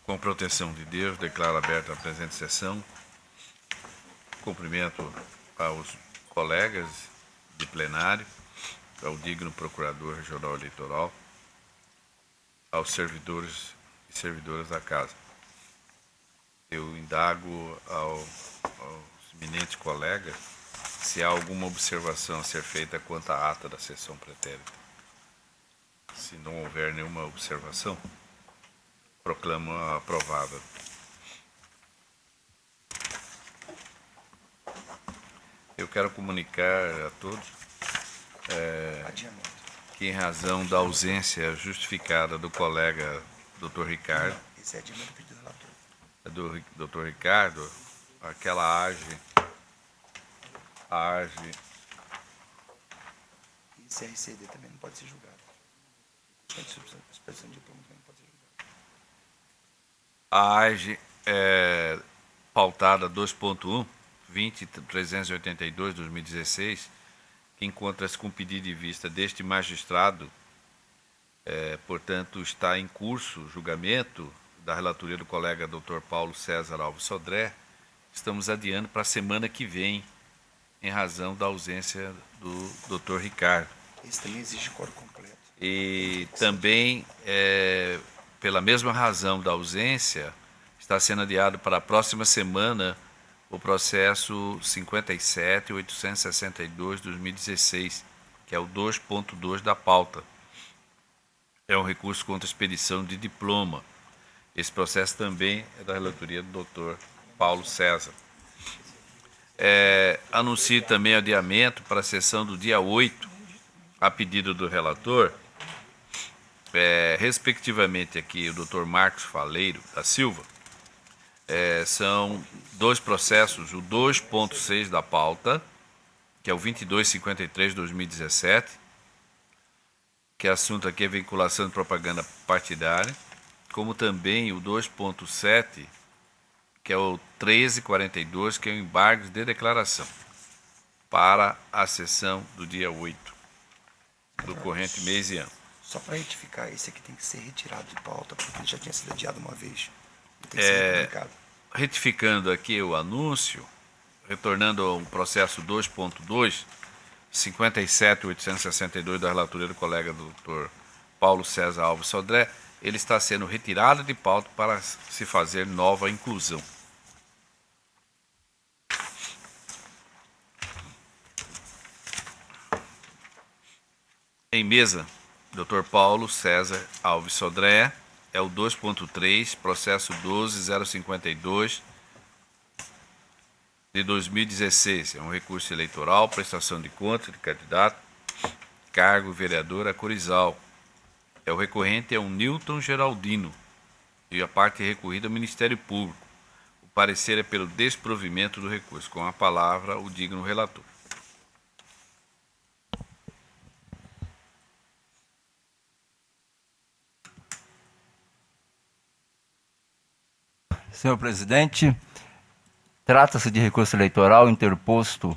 Com proteção de Deus, declaro aberta a presente sessão. Cumprimento aos colegas de plenário, ao digno Procurador Regional Eleitoral, aos servidores e servidoras da Casa. Eu indago aos eminentes colegas se há alguma observação a ser feita quanto à ata da sessão pretérita. Se não houver nenhuma observação, proclamo aprovada. Eu quero comunicar a todos que, em razão da ausência justificada do colega Dr. Ricardo, esse é adiamento pedido do relator. Do Dr. Ricardo, aquela AGE E CRCD também não pode ser julgado. Expressão de diploma também não pode ser julgado. A AGE pautada 2.1, 20.382/2016, que encontra-se com pedido de vista deste magistrado, portanto, está em curso o julgamento da relatoria do colega Dr. Paulo César Alves Sodré. Estamos adiando para a semana que vem, em razão da ausência do Dr. Ricardo. Esse também exige quórum completo. E também, pela mesma razão da ausência, está sendo adiado para a próxima semana o processo 57.862/2016, que é o 2.2 da pauta. É um recurso contra a expedição de diploma. Esse processo também é da relatoria do Dr. Paulo César. Anuncio também adiamento para a sessão do dia 8, a pedido do relator, respectivamente aqui o Dr. Marcos Faleiro da Silva. São dois processos, o 2.6 da pauta, que é o 2253/2017, que assunto aqui é vinculação de propaganda partidária, como também o 2.7, que é o 1342, que é o embargo de declaração, para a sessão do dia 8 do corrente mês e ano. Só para retificar, esse aqui tem que ser retirado de pauta, porque ele já tinha sido adiado uma vez. Tem que ser publicado. Retificando aqui o anúncio, retornando ao processo 2.2, 57.862 da relatoria do colega Dr. Paulo César Alves Sodré, ele está sendo retirado de pauta para se fazer nova inclusão. Em mesa, Dr. Paulo César Alves Sodré, é o 2.3, processo 12.052 de 2016. É um recurso eleitoral, prestação de contas de candidato, cargo vereador a Corizal. O recorrente é o Newton Geraldino e a parte recorrida ao Ministério Público. O parecer é pelo desprovimento do recurso. Com a palavra, o digno relator. Senhor presidente, trata-se de recurso eleitoral interposto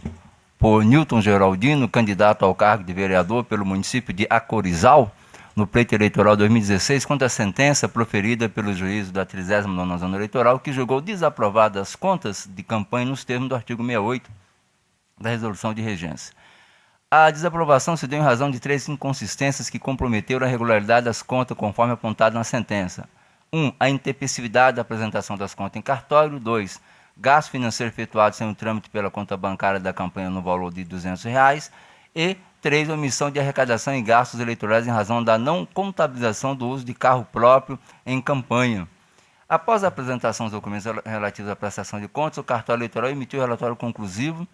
por Newton Geraldino, candidato ao cargo de vereador pelo município de Acorizal, no pleito eleitoral 2016, contra a sentença proferida pelo juízo da 39ª Zona Eleitoral, que julgou desaprovadas as contas de campanha nos termos do artigo 68 da Resolução de Regência. A desaprovação se deu em razão de 3 inconsistências que comprometeram a regularidade das contas conforme apontado na sentença. 1. A intempestividade da apresentação das contas em cartório. 2. Gasto financeiro efetuado sem o trâmite pela conta bancária da campanha no valor de R$ 200. E 3. Omissão de arrecadação e gastos eleitorais em razão da não contabilização do uso de carro próprio em campanha. Após a apresentação dos documentos relativos à prestação de contas, o cartório eleitoral emitiu o relatório conclusivo,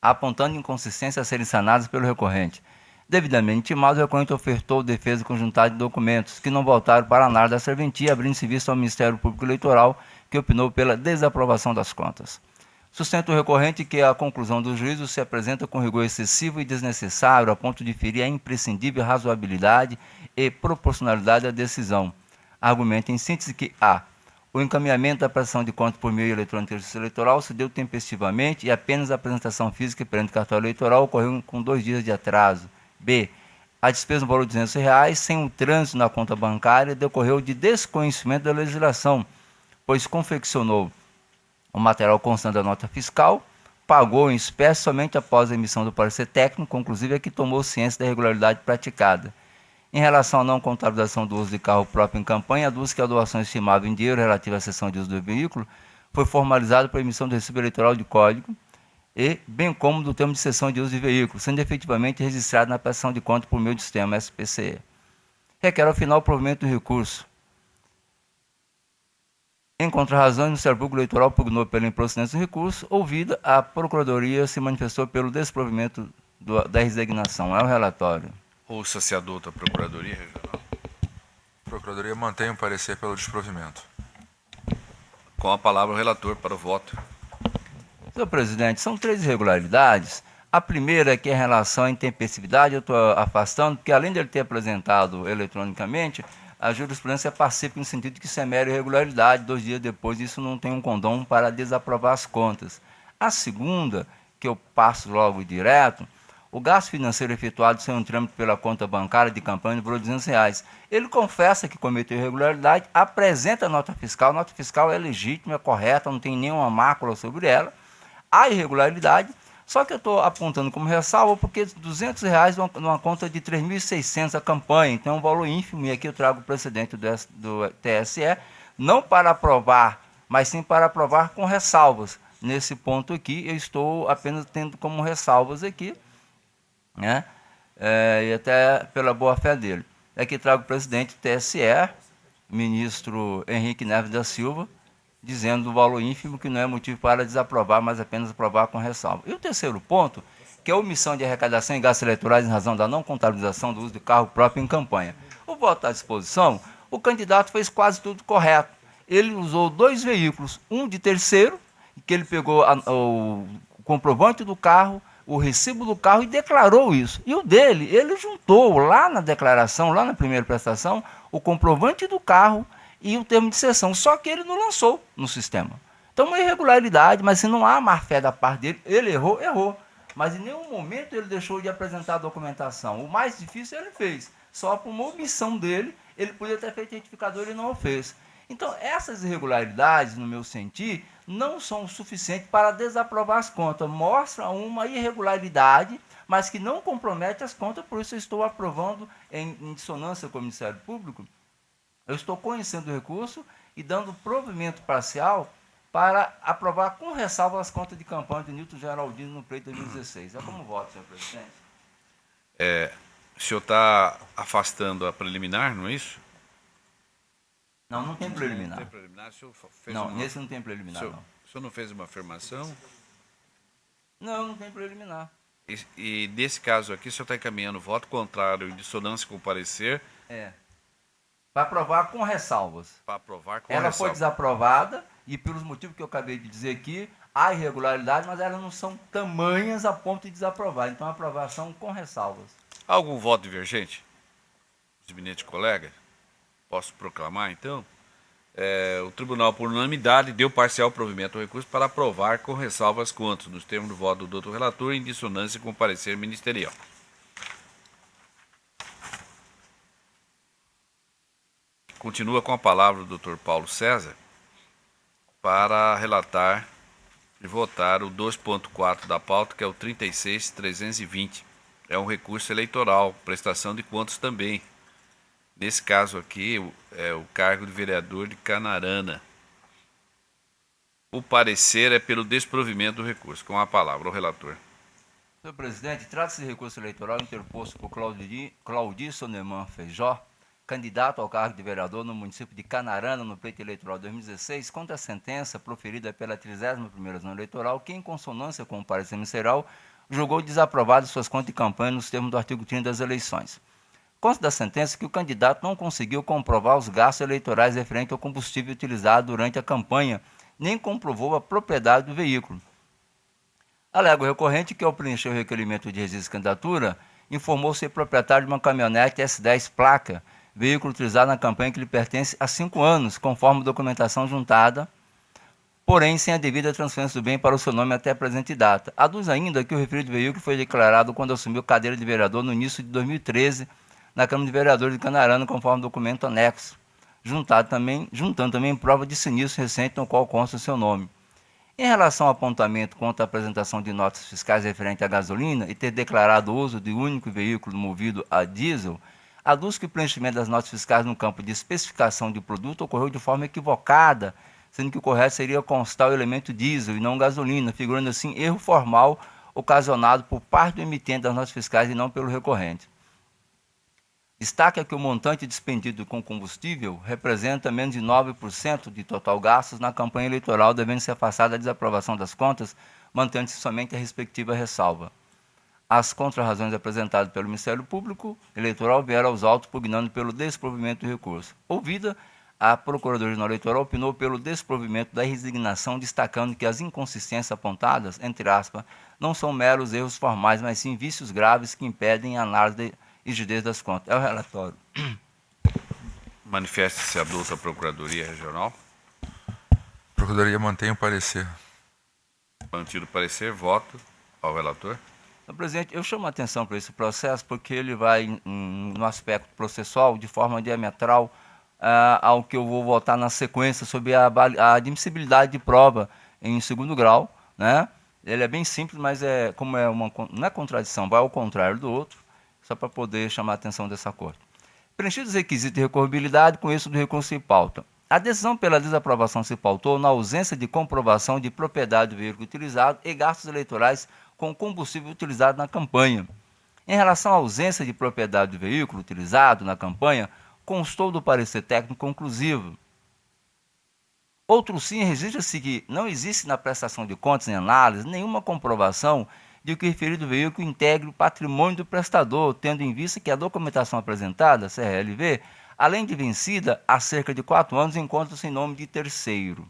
apontando inconsistências a serem sanadas pelo recorrente. Devidamente intimado, o recorrente ofertou defesa conjuntada de documentos que não voltaram para a análise da serventia, abrindo-se vista ao Ministério Público Eleitoral, que opinou pela desaprovação das contas. Sustenta o recorrente que a conclusão do juízo se apresenta com rigor excessivo e desnecessário, a ponto de ferir a imprescindível razoabilidade e proporcionalidade da decisão. Argumenta em síntese que a. O encaminhamento da prestação de contas por meio eletrônico do Justiça Eleitoral se deu tempestivamente e apenas a apresentação física perante o cartório eleitoral ocorreu com 2 dias de atraso. B. A despesa no valor de R$200, sem o trânsito na conta bancária, decorreu de desconhecimento da legislação, pois confeccionou o material constante da nota fiscal, pagou em espécie somente após a emissão do parecer técnico, inclusive é que tomou ciência da irregularidade praticada. Em relação à não contabilização do uso de carro próprio em campanha, aduz que a doação estimável em dinheiro relativa à cessão de uso do veículo foi formalizada por emissão do recibo eleitoral de código, e bem como do termo de cessão de uso de veículo, sendo efetivamente registrado na prestação de conta por meio do sistema SPCE. Requer, ao final, o provimento do recurso. Em contrarrazão, o Ministério Público Eleitoral pugnou pela improcedência do recurso, ouvida, a Procuradoria se manifestou pelo desprovimento da resignação. É o relatório. O saciador da Procuradoria Regional. A Procuradoria mantém o parecer pelo desprovimento. Com a palavra o relator para o voto. Senhor presidente, são 3 irregularidades. A primeira é que em relação à intempestividade, eu estou afastando, porque além de ele ter apresentado eletronicamente, a jurisprudência é pacífica no sentido de que isso é mera irregularidade, 2 dias depois isso não tem um condão para desaprovar as contas. A segunda, que eu passo logo direto, o gasto financeiro efetuado sem um trâmite pela conta bancária de campanha no valor de R$200. Ele confessa que cometeu irregularidade, apresenta a nota fiscal é legítima, é correta, não tem nenhuma mácula sobre ela. Há irregularidade, só que eu estou apontando como ressalva porque R$200 numa conta de 3.600 a campanha, então é um valor ínfimo, e aqui eu trago o precedente do TSE, não para aprovar, mas sim para aprovar com ressalvas. Nesse ponto aqui, eu estou apenas tendo como ressalvas aqui, né? E até pela boa-fé dele. Aqui trago o presidente do TSE, ministro Henrique Neves da Silva, dizendo do valor ínfimo que não é motivo para desaprovar, mas apenas aprovar com ressalva. E o terceiro ponto, que é a omissão de arrecadação e gastos eleitorais em razão da não contabilização do uso de carro próprio em campanha. O voto à disposição, o candidato fez quase tudo correto. Ele usou 2 veículos, um de terceiro, que ele pegou o comprovante do carro, o recibo do carro e declarou isso. E o dele, ele juntou lá na declaração, lá na primeira prestação, o comprovante do carro e o termo de cessão, só que ele não lançou no sistema. Então, uma irregularidade, mas se não há má-fé da parte dele, ele errou, errou. Mas em nenhum momento ele deixou de apresentar a documentação. O mais difícil ele fez. Só por uma omissão dele, ele podia ter feito retificador e não o fez. Então, essas irregularidades, no meu sentir, não são o suficiente para desaprovar as contas. Mostra uma irregularidade, mas que não compromete as contas, por isso eu estou aprovando em dissonância com o Ministério Público. Eu estou conhecendo o recurso e dando provimento parcial para aprovar com ressalva as contas de campanha de Newton Geraldino no pleito de 2016. É como voto, senhor presidente. O senhor está afastando a preliminar, não é isso? Não, não tem preliminar. Não tem preliminar? O senhor fez Não, nesse não tem preliminar, não. O senhor não fez uma afirmação? Não, não tem preliminar. E nesse caso aqui, o senhor está encaminhando voto contrário em dissonância com o parecer? Para aprovar com ressalvas. Para aprovar com Ela ressalva. foi desaprovada e pelos motivos que eu acabei de dizer aqui, há irregularidade, mas elas não são tamanhas a ponto de desaprovar. Então, aprovação com ressalvas. Há algum voto divergente? Os eminentes colegas? Posso proclamar, então? O tribunal, por unanimidade, deu parcial provimento ao recurso para aprovar com ressalvas contas, nos termos do voto do doutor relator, em dissonância com o parecer ministerial. Continua com a palavra o doutor Paulo César para relatar e votar o 2.4 da pauta, que é o 36.320. É um recurso eleitoral, prestação de contas também. Nesse caso aqui, é o cargo de vereador de Canarana. O parecer é pelo desprovimento do recurso. Com a palavra, o relator. Senhor presidente, trata-se de recurso eleitoral interposto por Claudir Soneman Feijó, candidato ao cargo de vereador no município de Canarana, no pleito eleitoral de 2016, contra a sentença proferida pela 31ª Zona Eleitoral, que, em consonância com o parecer ministerial, julgou desaprovado suas contas de campanha nos termos do artigo 30 das eleições. Consta da sentença que o candidato não conseguiu comprovar os gastos eleitorais referentes ao combustível utilizado durante a campanha, nem comprovou a propriedade do veículo. Alega o recorrente que, ao preencher o requerimento de registro de candidatura, informou ser proprietário de uma caminhonete S10 placa, veículo utilizado na campanha que lhe pertence há 5 anos, conforme documentação juntada porém sem a devida transferência do bem para o seu nome até a presente data. Aduz ainda que o referido veículo foi declarado quando assumiu cadeira de vereador no início de 2013 na Câmara de Vereadores de Canarana, conforme documento anexo, juntando também prova de sinistro recente no qual consta o seu nome. Em relação ao apontamento quanto à apresentação de notas fiscais referente à gasolina e ter declarado o uso de único veículo movido a diesel, aduz que o preenchimento das notas fiscais no campo de especificação de produto ocorreu de forma equivocada, sendo que o correto seria constar o elemento diesel e não gasolina, figurando assim erro formal ocasionado por parte do emitente das notas fiscais e não pelo recorrente. Destaca que o montante despendido com combustível representa menos de 9% de total gastos na campanha eleitoral, devendo ser afastada a desaprovação das contas, mantendo-se somente a respectiva ressalva. As contrarrazões apresentadas pelo Ministério Público Eleitoral vieram aos autos pugnando pelo desprovimento do recurso. Ouvida, a Procuradoria-Geral Eleitoral opinou pelo desprovimento da resignação, destacando que as inconsistências apontadas, entre aspas, não são meros erros formais, mas sim vícios graves que impedem a análise e rigidez das contas. É o relatório. Manifeste-se a douta Procuradoria Regional. A Procuradoria mantém o parecer. Mantido o parecer, voto ao relator. Então, presidente, eu chamo a atenção para esse processo porque ele vai, no aspecto processual, de forma diametral ao que eu vou votar na sequência sobre a admissibilidade de prova em segundo grau, né? Ele é bem simples, mas não é contradição, vai ao contrário do outro, só para poder chamar a atenção dessa Corte. Preenchidos os requisitos de recorribilidade, com isso do recurso em pauta. A decisão pela desaprovação se pautou na ausência de comprovação de propriedade do veículo utilizado e gastos eleitorais com combustível utilizado na campanha. Em relação à ausência de propriedade do veículo utilizado na campanha, constou do parecer técnico conclusivo. Outro sim, registra-se que não existe na prestação de contas em análise nenhuma comprovação de que o referido veículo integre o patrimônio do prestador, tendo em vista que a documentação apresentada, CRLV, além de vencida há cerca de 4 anos, encontra-se em nome de terceiro.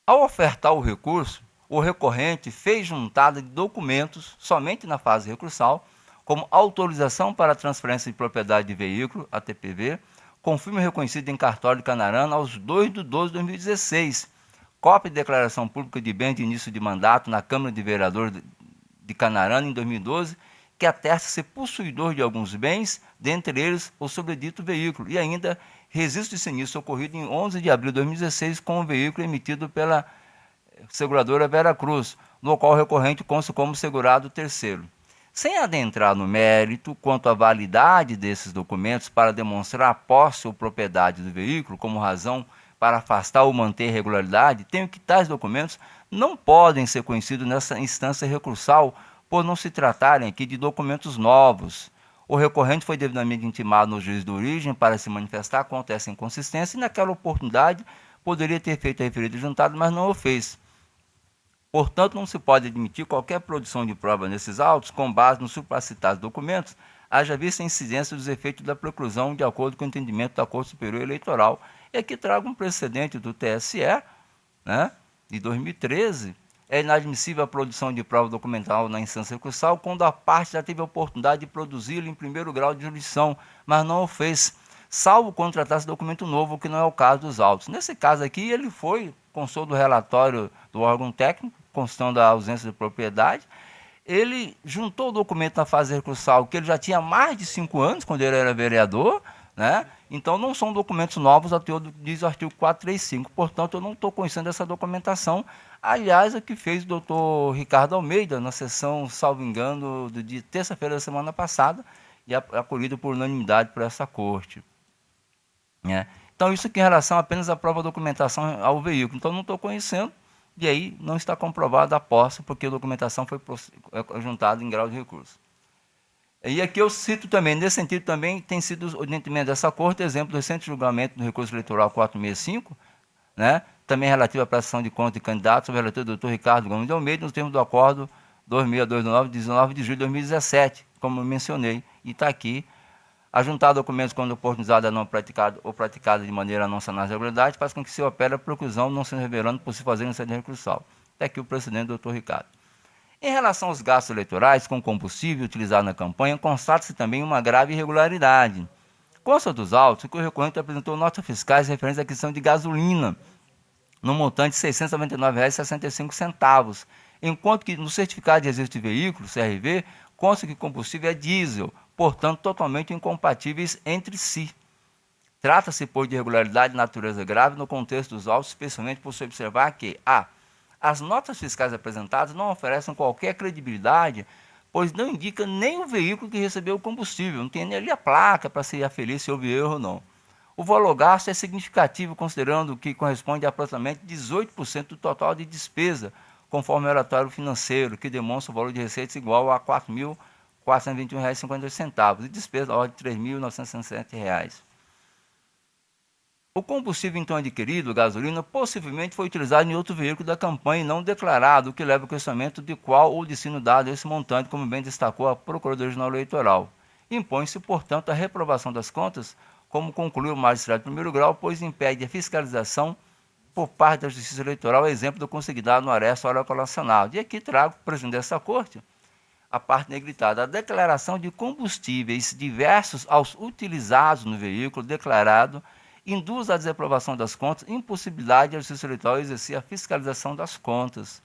Ao ofertar o recurso, o recorrente fez juntada de documentos, somente na fase recursal, como autorização para a transferência de propriedade de veículo, ATPV, com firma reconhecido em cartório de Canarana aos 2 de 12 de 2016, cópia de declaração pública de bens de início de mandato na Câmara de Vereadores de Canarana em 2012, que atesta ser possuidor de alguns bens, dentre eles o sobredito veículo, e ainda registro de sinistro ocorrido em 11 de abril de 2016 com o veículo emitido pela seguradora Vera Cruz, no qual o recorrente consta como segurado terceiro. Sem adentrar no mérito quanto à validade desses documentos para demonstrar a posse ou propriedade do veículo como razão para afastar ou manter irregularidade, tenho que tais documentos não podem ser conhecidos nessa instância recursal, por não se tratarem aqui de documentos novos. O recorrente foi devidamente intimado no juiz de origem para se manifestar contra essa inconsistência e naquela oportunidade poderia ter feito a referida juntada, mas não o fez. Portanto, não se pode admitir qualquer produção de prova nesses autos com base nos supracitados documentos, haja vista a incidência dos efeitos da preclusão de acordo com o entendimento da Corte Superior Eleitoral. E aqui trago um precedente do TSE, né, de 2013, é inadmissível a produção de prova documental na instância recursal quando a parte já teve a oportunidade de produzi-lo em primeiro grau de jurisdição, mas não o fez, salvo quando tratasse documento novo, que não é o caso dos autos. Nesse caso aqui, ele constou do relatório do órgão técnico, constando a ausência de propriedade, ele juntou o documento na fase recursal, que ele já tinha mais de 5 anos, quando ele era vereador, né? Então não são documentos novos, diz o artigo 435, portanto eu não estou conhecendo essa documentação. Aliás, o que fez o doutor Ricardo Almeida na sessão, salvo engano, de terça-feira da semana passada, e acolhido por unanimidade por essa corte, né? Então isso aqui em relação apenas à prova documentação ao veículo, então não estou conhecendo, e aí não está comprovada a posse, porque a documentação foi juntada em grau de recurso. E aqui eu cito também, nesse sentido também tem sido o entendimento dessa Corte, exemplo do recente julgamento do recurso eleitoral 465, né, também relativo à prestação de contas de candidatos, sobre o relator doutor Ricardo Gomes de Almeida, nos termos do acordo 2629, 19 de julho de 2017, como eu mencionei, e está aqui, ajuntar documentos quando oportunizado a não praticado ou praticado de maneira a não sanar as irregularidades, faz com que se opere a preclusão não se revelando por se fazer em sede recursal. Está aqui o precedente do doutor Ricardo. Em relação aos gastos eleitorais com combustível utilizado na campanha, constata-se também uma grave irregularidade. Consta dos autos que o recorrente apresentou notas fiscais referentes à aquisição de gasolina, no montante de R$ 699,65, enquanto que no certificado de registro de veículo, CRV, consta que o combustível é diesel, portanto totalmente incompatíveis entre si. Trata-se, pois, de irregularidade de natureza grave no contexto dos autos, especialmente por se observar que a. As notas fiscais apresentadas não oferecem qualquer credibilidade, pois não indica nem o veículo que recebeu o combustível, não tem nem ali a placa para se aferir se houve erro ou não. O valor gasto é significativo, considerando que corresponde a aproximadamente 18% do total de despesa, conforme o relatório financeiro, que demonstra o valor de receitas igual a R$ 4.421,58 e despesa da ordem de R$ 3.967. O combustível então adquirido, gasolina, possivelmente foi utilizado em outro veículo da campanha e não declarado, o que leva ao questionamento de qual o destino dado a esse montante, como bem destacou a Procuradoria-Geral Eleitoral. Impõe-se, portanto, a reprovação das contas, como concluiu o magistrado de primeiro grau, pois impede a fiscalização por parte da Justiça Eleitoral, exemplo do consignado no arresto hora colacional. E aqui trago para o presidente dessa corte a parte negritada. A declaração de combustíveis diversos aos utilizados no veículo declarado induz à desaprovação das contas, impossibilidade da Justiça Eleitoral exercer a fiscalização das contas.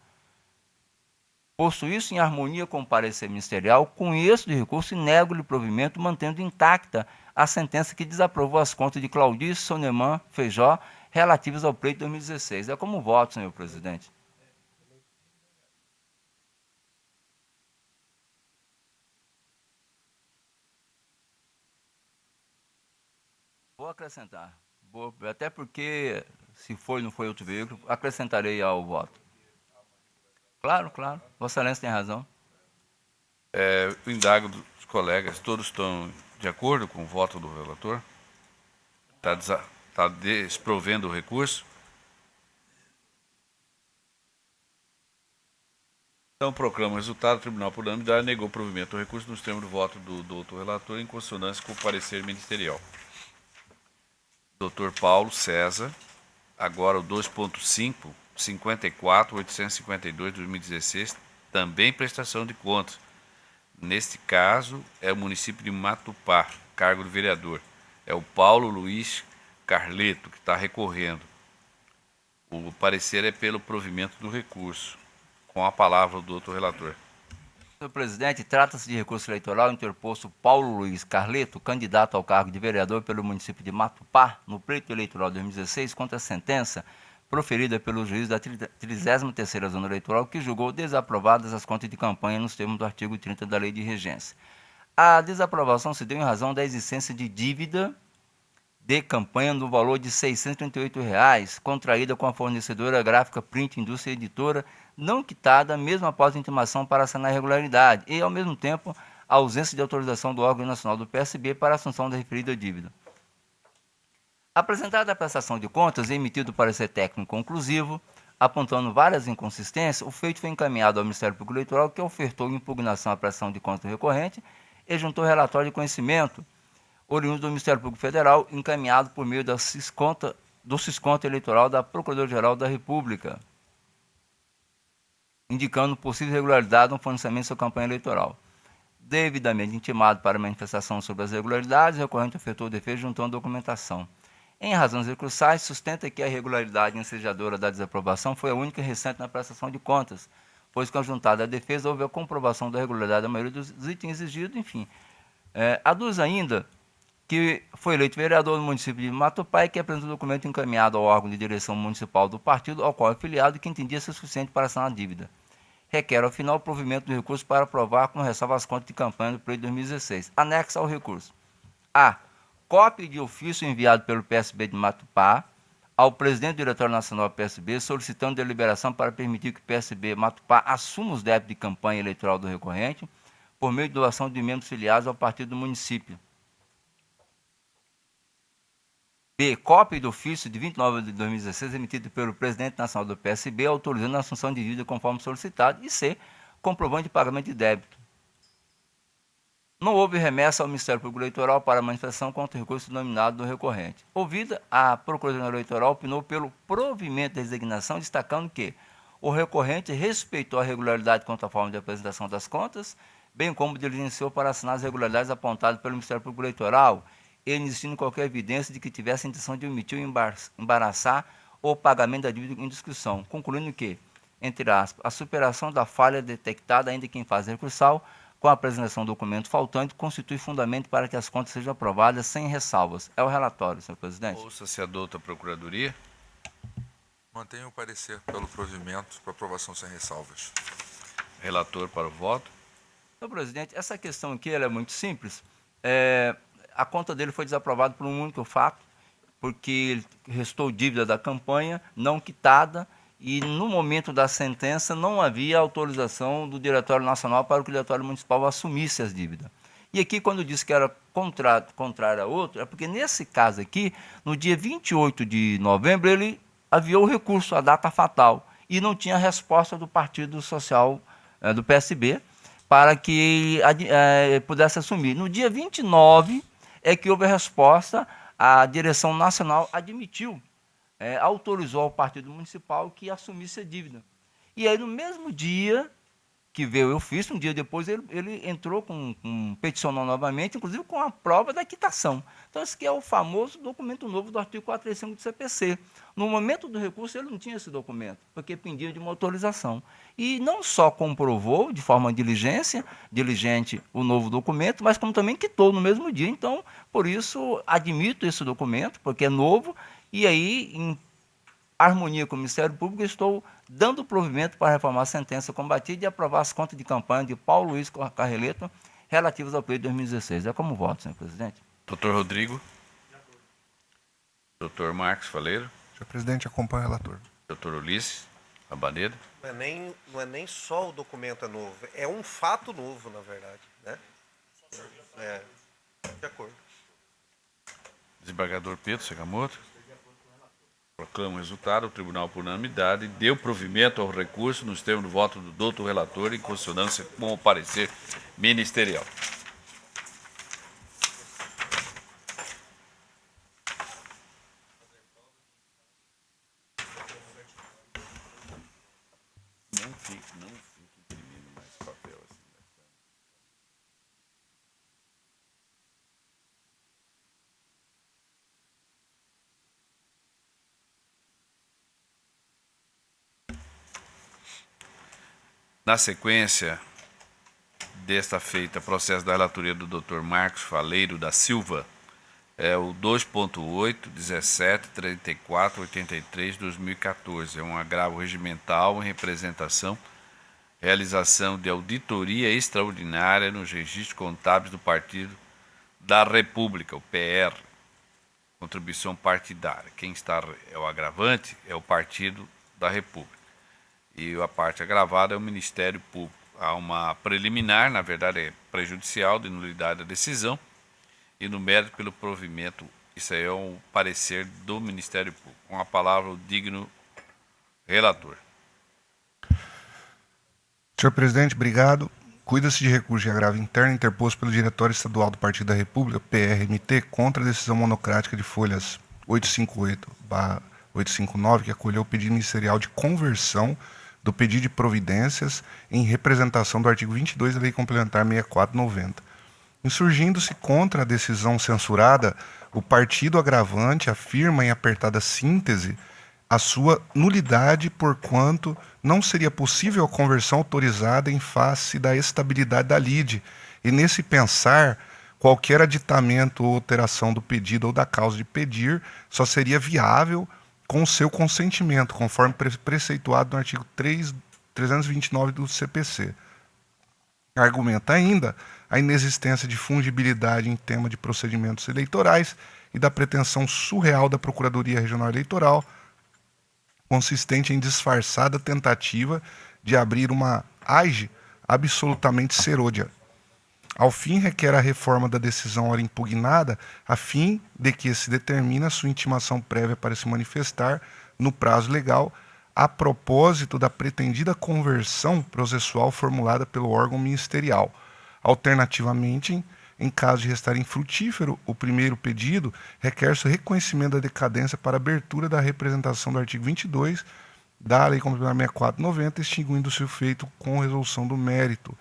Posto isso, em harmonia com o parecer ministerial, conheço de recurso e nego-lhe provimento, mantendo intacta a sentença que desaprovou as contas de Claudice Soneman Feijó relativas ao pleito de 2016. É como voto, senhor presidente. Vou acrescentar. Até porque, se foi ou não foi outro veículo, acrescentarei ao voto. Claro, claro. Vossa Excelência tem razão. O indago dos colegas, todos estão de acordo com o voto do relator? Está desprovendo o recurso? Então, proclama o resultado. O Tribunal, por unanimidade, negou o provimento do recurso nos termos do voto do doutor relator, em consonância com o parecer ministerial. Dr. Paulo César, agora o 2.5, 54, 852, 2016, também prestação de contas. Neste caso, é o município de Matupá, cargo de vereador. É o Paulo Luiz Carleto que está recorrendo. O parecer é pelo provimento do recurso. Com a palavra o doutor relator. Senhor presidente, trata-se de recurso eleitoral interposto Paulo Luiz Carleto, candidato ao cargo de vereador pelo município de Matupá, no pleito eleitoral de 2016, contra a sentença proferida pelo juiz da 33ª Zona Eleitoral, que julgou desaprovadas as contas de campanha nos termos do artigo 30 da Lei de Regência. A desaprovação se deu em razão da existência de dívida de campanha no valor de R$ 638,00, contraída com a fornecedora gráfica Print Indústria Editora, não quitada mesmo após a intimação para sanar a irregularidade e, ao mesmo tempo, a ausência de autorização do órgão nacional do PSB para a assunção da referida dívida. Apresentada a prestação de contas e emitido parecer técnico conclusivo, apontando várias inconsistências, o feito foi encaminhado ao Ministério Público Eleitoral, que ofertou impugnação à prestação de contas do recorrente e juntou relatório de conhecimento oriundo do Ministério Público Federal, encaminhado por meio do Cisconta Eleitoral da Procuradoria-Geral da República, indicando possível irregularidade no financiamento de sua campanha eleitoral. Devidamente intimado para manifestação sobre as irregularidades, o recorrente ofertou defesa juntando documentação. Em razões recursais, sustenta que a irregularidade ensejadora da desaprovação foi a única recente na prestação de contas, pois, conjuntada à defesa, houve a comprovação da regularidade da maioria dos itens exigidos, enfim. Aduz ainda que foi eleito vereador no município de Matupá e que apresentou o documento encaminhado ao órgão de direção municipal do partido ao qual é filiado e que entendia ser suficiente para sanar a dívida. Requer, ao final, o provimento do recurso para aprovar com ressalva as contas de campanha do pleito de 2016. Anexa ao recurso. A. Cópia de ofício enviado pelo PSB de Matupá ao presidente do Diretório Nacional do PSB, solicitando deliberação para permitir que o PSB Matupá assuma os débitos de campanha eleitoral do recorrente por meio de doação de membros filiados ao partido do município. B. Cópia do ofício de 29 de 2016 emitido pelo presidente nacional do PSB, autorizando a assunção de dívida conforme solicitado. E C. Comprovante de pagamento de débito. Não houve remessa ao Ministério Público Eleitoral para a manifestação contra o recurso denominado do recorrente. Ouvida, a Procuradoria Eleitoral opinou pelo provimento da designação, destacando que o recorrente respeitou a regularidade quanto à forma de apresentação das contas, bem como diligenciou para assinar as regularidades apontadas pelo Ministério Público Eleitoral, existindo qualquer evidência de que tivesse a intenção de omitir ou embaraçar o pagamento da dívida em discussão, concluindo que, entre aspas, a superação da falha detectada ainda que em fase recursal, com a apresentação do documento faltante, constitui fundamento para que as contas sejam aprovadas sem ressalvas. É o relatório, senhor presidente. Ouça-se a douta Procuradoria. Mantenho o parecer pelo provimento para aprovação sem ressalvas. Relator para o voto. Senhor presidente, essa questão aqui ela é muito simples. A conta dele foi desaprovada por um único fato, porque restou dívida da campanha não quitada e no momento da sentença não havia autorização do Diretório Nacional para que o Diretório Municipal assumisse as dívidas. E aqui, quando disse que era contrário a outro, é porque nesse caso aqui, no dia 28 de novembro, ele aviou o recurso, a data fatal, e não tinha resposta do Partido Social do PSB para que pudesse assumir. No dia 29 é que houve a resposta, a direção nacional admitiu, autorizou ao Partido Municipal que assumisse a dívida. E aí, no mesmo dia que veio o ofício, um dia depois ele entrou peticionou novamente, inclusive com a prova da quitação. Então, esse aqui é o famoso documento novo do artigo 435 do CPC. No momento do recurso, ele não tinha esse documento, porque pendia de uma autorização. E não só comprovou de forma diligente o novo documento, mas como também quitou no mesmo dia. Então, por isso, admito esse documento, porque é novo, e aí, em harmonia com o Ministério Público, estou dando provimento para reformar a sentença combatida e aprovar as contas de campanha de Paulo Luiz Carreleto relativas ao pleito de 2016. É como voto, senhor presidente. Doutor Rodrigo. Doutor Marcos Faleiro. Senhor presidente, acompanho o relator. Doutor Ulisses Abanedo. Não é nem só o documento é novo, é um fato novo, na verdade, né? De acordo. Desembargador Pedro Sakamoto. Proclama o resultado. O tribunal, por unanimidade, deu provimento ao recurso nos termos do voto do doutor relator em consonância com o parecer ministerial. Não fique imprimindo mais papel assim. Na sequência desta feita, processo da relatoria do Dr. Marcos Faleiro da Silva, é o 2.8, 17, 34, 83, 2014. É um agravo regimental em representação, realização de auditoria extraordinária nos registros contábeis do Partido da República, o PR, contribuição partidária. Quem está é o agravante, é o Partido da República. E a parte agravada é o Ministério Público. Há uma preliminar, na verdade é prejudicial, de nulidade da decisão, e no mérito pelo provimento, isso aí é um parecer do Ministério Público. Com a palavra o digno relator. Senhor presidente, obrigado. Cuida-se de recurso de agravo interno interposto pelo Diretório Estadual do Partido da República, PRMT, contra a decisão monocrática de folhas 858/859, que acolheu o pedido ministerial de conversão do pedido de providências em representação do artigo 22 da Lei Complementar 6490. Insurgindo-se contra a decisão censurada, o partido agravante afirma em apertada síntese a sua nulidade, porquanto não seria possível a conversão autorizada em face da estabilidade da lide, e nesse pensar, qualquer aditamento ou alteração do pedido ou da causa de pedir só seria viável com o seu consentimento, conforme preceituado no artigo 329 do CPC. Argumenta ainda a inexistência de fungibilidade em tema de procedimentos eleitorais e da pretensão surreal da Procuradoria Regional Eleitoral, consistente em disfarçada tentativa de abrir uma AGE absolutamente serôdia. Ao fim, requer a reforma da decisão ora impugnada, a fim de que se determine a sua intimação prévia para se manifestar no prazo legal, a propósito da pretendida conversão processual formulada pelo órgão ministerial. Alternativamente, em caso de restar infrutífero o primeiro pedido, requer-se o reconhecimento da decadência para abertura da representação do artigo 22 da Lei Complementar 6490, extinguindo-se o feito com resolução do mérito.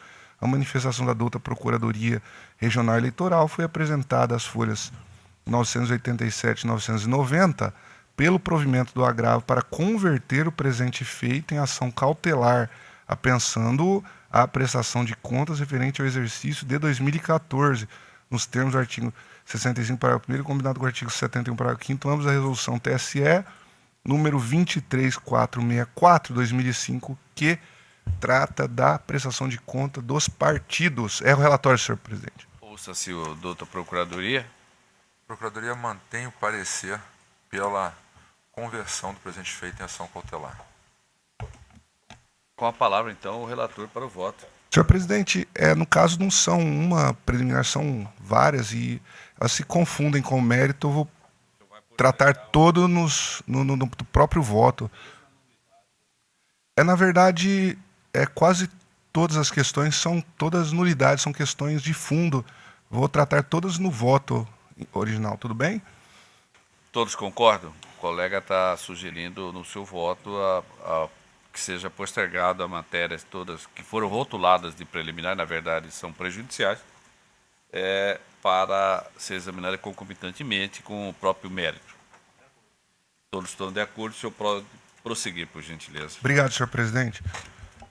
A manifestação da douta Procuradoria Regional Eleitoral foi apresentada às folhas 987 e 990, pelo provimento do agravo para converter o presente feito em ação cautelar, apensando a prestação de contas referente ao exercício de 2014, nos termos do artigo 65, parágrafo 1º, combinado com o artigo 71, parágrafo 5º, ambos da resolução TSE, número 23464, 2005, que trata da prestação de conta dos partidos. É o relatório, senhor presidente. Ouça-se o doutor Procuradoria. A Procuradoria mantém o parecer pela conversão do presente feito em ação cautelar. Com a palavra, então, o relator para o voto. Senhor presidente, no caso não são uma preliminar, são várias e elas se confundem com o mérito. Eu vou tratar todo no próprio voto. Na verdade, quase todas as questões são todas nulidades, são questões de fundo. Vou tratar todas no voto original, tudo bem? Todos concordam? O colega está sugerindo no seu voto que seja postergado a matérias todas que foram rotuladas de preliminar, na verdade são prejudiciais, para ser examinada concomitantemente com o próprio mérito. Todos estão de acordo, o senhor pode prosseguir, por gentileza. Obrigado, senhor presidente.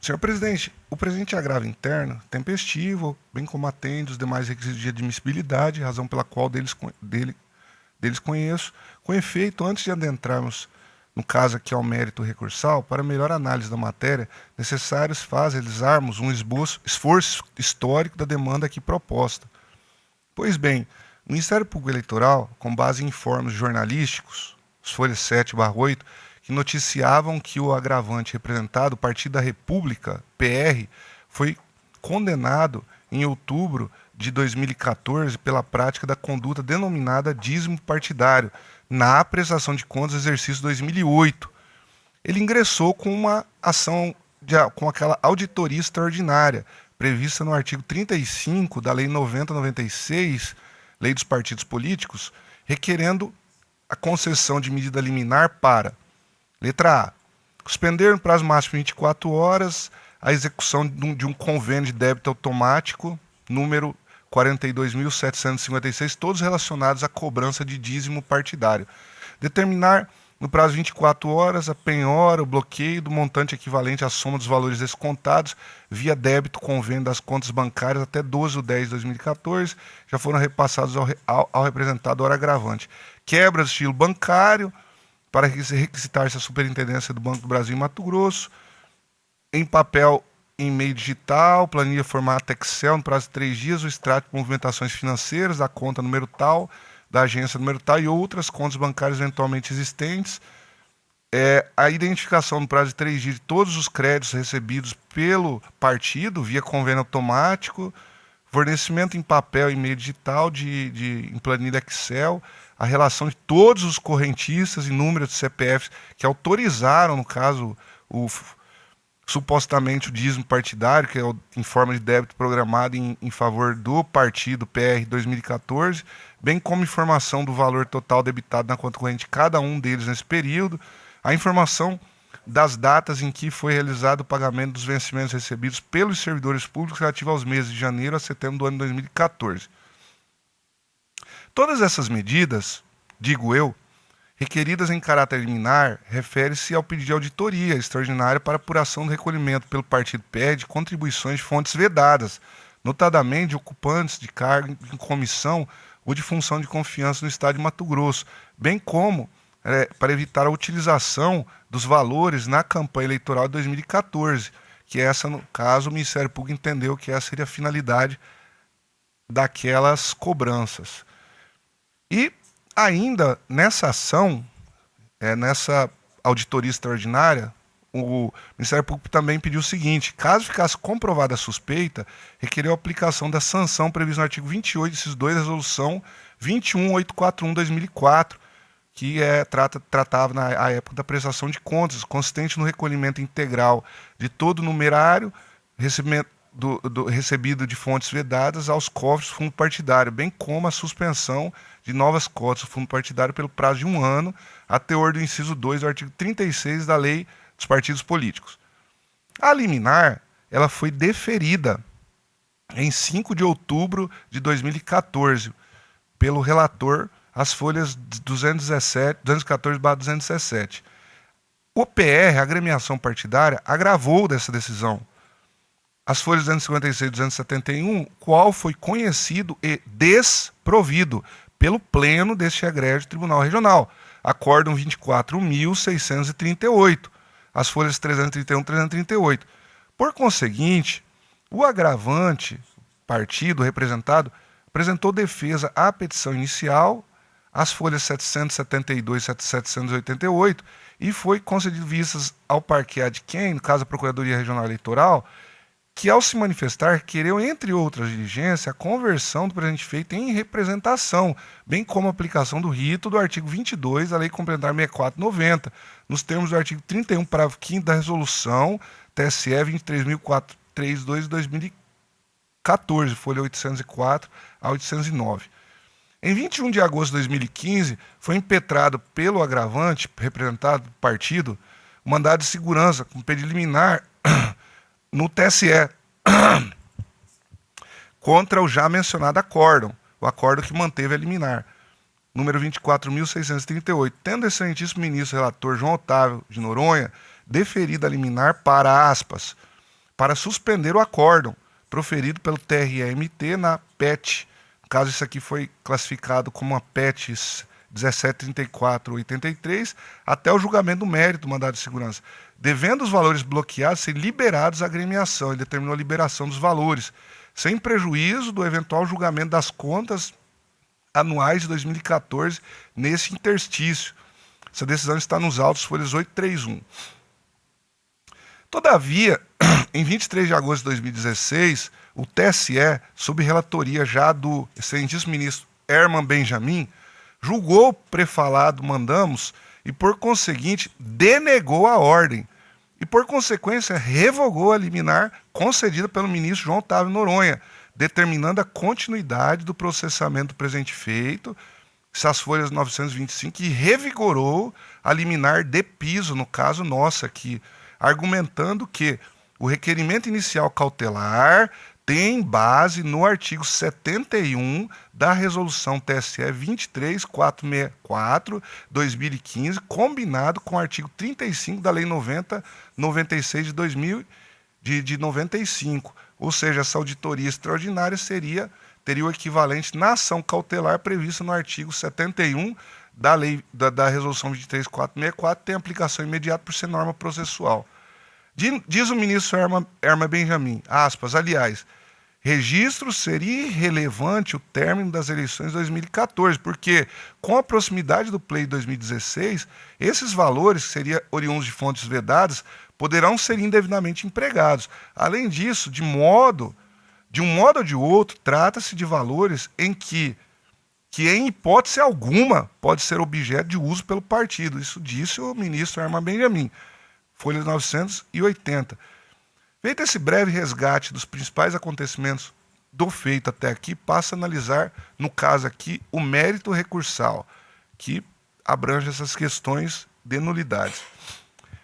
Senhor presidente, o presente agravo interno, tempestivo, bem como atende os demais requisitos de admissibilidade, razão pela qual deles conheço. Com efeito, antes de adentrarmos no caso aqui ao mérito recursal, para melhor análise da matéria, necessários realizarmos um esforço histórico da demanda aqui proposta. Pois bem, o Ministério Público Eleitoral, com base em informes jornalísticos, os folhas 7/8, que noticiavam que o agravante representado, o Partido da República, PR, foi condenado em outubro de 2014 pela prática da conduta denominada dízimo partidário, na prestação de contas do exercício 2008. Ele ingressou com uma ação, com aquela auditoria extraordinária, prevista no artigo 35 da Lei 90/96, Lei dos Partidos Políticos, requerendo a concessão de medida liminar para: letra A, suspender no prazo máximo de 24 horas a execução de um convênio de débito automático, número 42.756, todos relacionados à cobrança de dízimo partidário. Determinar, no prazo de 24 horas, a penhora, o bloqueio do montante equivalente à soma dos valores descontados via débito convênio das contas bancárias até 12/10/2014, já foram repassados ao representado hora agravante. Quebra do estilo bancário, para requisitar-se a superintendência do Banco do Brasil em Mato Grosso, em papel em meio digital, planilha formato Excel, no prazo de 3 dias, o extrato de movimentações financeiras da conta número tal, da agência número tal e outras contas bancárias eventualmente existentes, a identificação no prazo de 3 dias de todos os créditos recebidos pelo partido via convênio automático, fornecimento em papel e meio digital em planilha Excel, a relação de todos os correntistas e números de CPFs que autorizaram, no caso, supostamente o dízimo partidário, que é em forma de débito programado em favor do partido PR 2014, bem como informação do valor total debitado na conta corrente de cada um deles nesse período, a informação das datas em que foi realizado o pagamento dos vencimentos recebidos pelos servidores públicos relativo aos meses de janeiro a setembro do ano 2014. Todas essas medidas, digo eu, requeridas em caráter liminar, refere-se ao pedido de auditoria extraordinária para apuração do recolhimento pelo partido PR de contribuições de fontes vedadas, notadamente de ocupantes de cargo em comissão ou de função de confiança no Estado de Mato Grosso, bem como para evitar a utilização dos valores na campanha eleitoral de 2014, que essa, no caso, o Ministério Público entendeu que essa seria a finalidade daquelas cobranças. E ainda nessa ação, nessa auditoria extraordinária, o Ministério Público também pediu o seguinte: caso ficasse comprovada a suspeita, requereu a aplicação da sanção prevista no artigo 28, inciso 2, da resolução 21841/2004, que tratava na época da prestação de contas, consistente no recolhimento integral de todo o numerário recebido de fontes vedadas aos cofres do fundo partidário, bem como a suspensão de novas cotas do fundo partidário pelo prazo de 1 ano, a teor do inciso 2 do artigo 36 da Lei dos Partidos Políticos. A liminar, ela foi deferida em 5 de outubro de 2014 pelo relator as folhas 214/217. O PR, a agremiação partidária, agravou dessa decisão. As folhas 256 e 271, qual foi conhecido e desprovido pelo pleno deste egrégio Tribunal Regional. Acórdão 24.638, as folhas 331 e 338. Por conseguinte, o agravante, partido representado, apresentou defesa à petição inicial, as folhas 772 e 788, e foi concedido vistas ao parquet adquém, no caso a Procuradoria Regional Eleitoral, que ao se manifestar requereu, entre outras diligências, a conversão do presente feito em representação, bem como a aplicação do rito do artigo 22 da Lei Complementar 64/90, nos termos do artigo 31, parágrafo 5º da Resolução TSE 23.432 de 2014, folha 804 a 809. Em 21 de agosto de 2015, foi impetrado pelo agravante, representado do partido, o mandado de segurança com pedido liminar no TSE contra o já mencionado acórdão, o acórdão que manteve a liminar, número 24.638, tendo o excelentíssimo ministro relator João Otávio de Noronha deferido a liminar para aspas, para suspender o acórdão proferido pelo TRE-MT na PET. No caso, isso aqui foi classificado como uma PET 1734/83, até o julgamento do mérito do mandado de segurança, devendo os valores bloqueados ser liberados à agremiação. Ele determinou a liberação dos valores, sem prejuízo do eventual julgamento das contas anuais de 2014 nesse interstício. Essa decisão está nos autos, folhas 831. Todavia, em 23 de agosto de 2016, o TSE, sob relatoria já do excelentíssimo ministro Herman Benjamin, julgou o prefalado mandamos e, por conseguinte, denegou a ordem e, por consequência, revogou a liminar concedida pelo ministro João Otávio Noronha, determinando a continuidade do processamento do presente feito, essas folhas 925, e revigorou a liminar de piso, no caso nosso aqui, argumentando que o requerimento inicial cautelar tem base no artigo 71 da Resolução TSE 23464/2015, combinado com o artigo 35 da Lei 90/96 de 95. Ou seja, essa auditoria extraordinária teria o equivalente na ação cautelar prevista no artigo 71 da Lei da Resolução 23464, tem aplicação imediata por ser norma processual. Diz o ministro Herman Benjamin, aspas, aliás, registro seria irrelevante o término das eleições de 2014, porque com a proximidade do pleito de 2016, esses valores, que seriam oriundos de fontes vedadas, poderão ser indevidamente empregados. Além disso, de um modo ou de outro, trata-se de valores em que em hipótese alguma pode ser objeto de uso pelo partido. Isso disse o ministro Herman Benjamin, folha 980. Feito esse breve resgate dos principais acontecimentos do feito até aqui, passa a analisar, no caso aqui, o mérito recursal, que abrange essas questões de nulidades.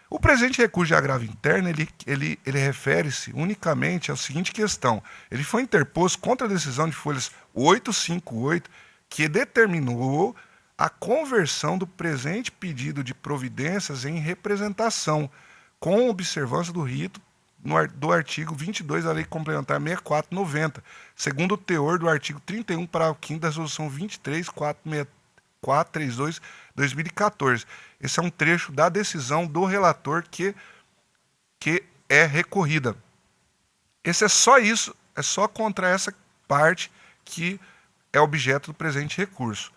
O presente recurso de agravo interno, ele refere-se unicamente à seguinte questão. Ele foi interposto contra a decisão de folhas 858, que determinou a conversão do presente pedido de providências em representação, com observância do rito do artigo 22 da Lei Complementar 64/90, segundo o teor do artigo 31, parágrafo 5º da Resolução 23.432/2014. Esse é um trecho da decisão do relator que é recorrida. Esse é só isso, é só contra essa parte que é objeto do presente recurso.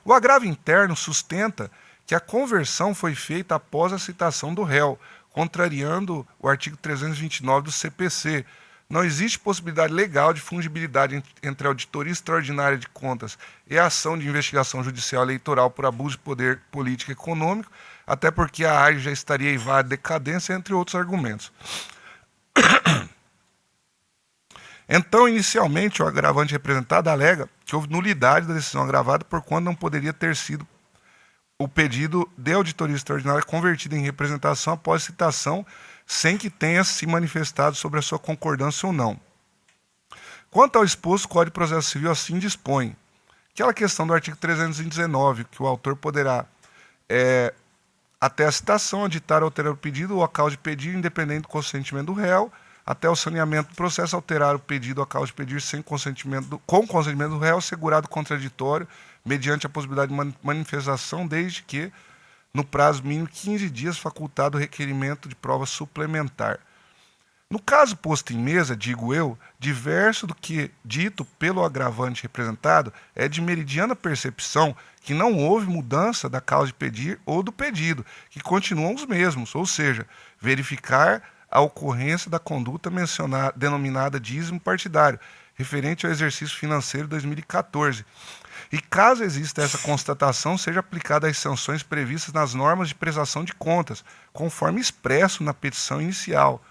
O agravo interno sustenta que a conversão foi feita após a citação do réu, contrariando o artigo 329 do CPC. Não existe possibilidade legal de fungibilidade entre a auditoria extraordinária de contas e a ação de investigação judicial eleitoral por abuso de poder político e econômico, até porque a AGE já estaria em vara de decadência, entre outros argumentos. Então, inicialmente, o agravante representado alega que houve nulidade da decisão agravada por quando não poderia ter sido o pedido de auditoria extraordinária convertido em representação após citação, sem que tenha se manifestado sobre a sua concordância ou não. Quanto ao exposto, o Código de Processo Civil assim dispõe. Aquela questão do artigo 319, que o autor poderá, até a citação, aditar ou alterar o pedido ou a causa de pedir, independente do consentimento do réu, até o saneamento do processo, alterar o pedido ou a causa de pedir sem consentimento com consentimento do réu, assegurado contraditório, mediante a possibilidade de manifestação, desde que, no prazo mínimo 15 dias, facultado o requerimento de prova suplementar. No caso posto em mesa, digo eu, diverso do que dito pelo agravante representado, é de meridiana percepção que não houve mudança da causa de pedir ou do pedido, que continuam os mesmos, ou seja, verificar a ocorrência da conduta mencionada, denominada dízimo partidário, referente ao exercício financeiro 2014. E caso exista essa constatação, seja aplicada as sanções previstas nas normas de prestação de contas, conforme expresso na petição inicial.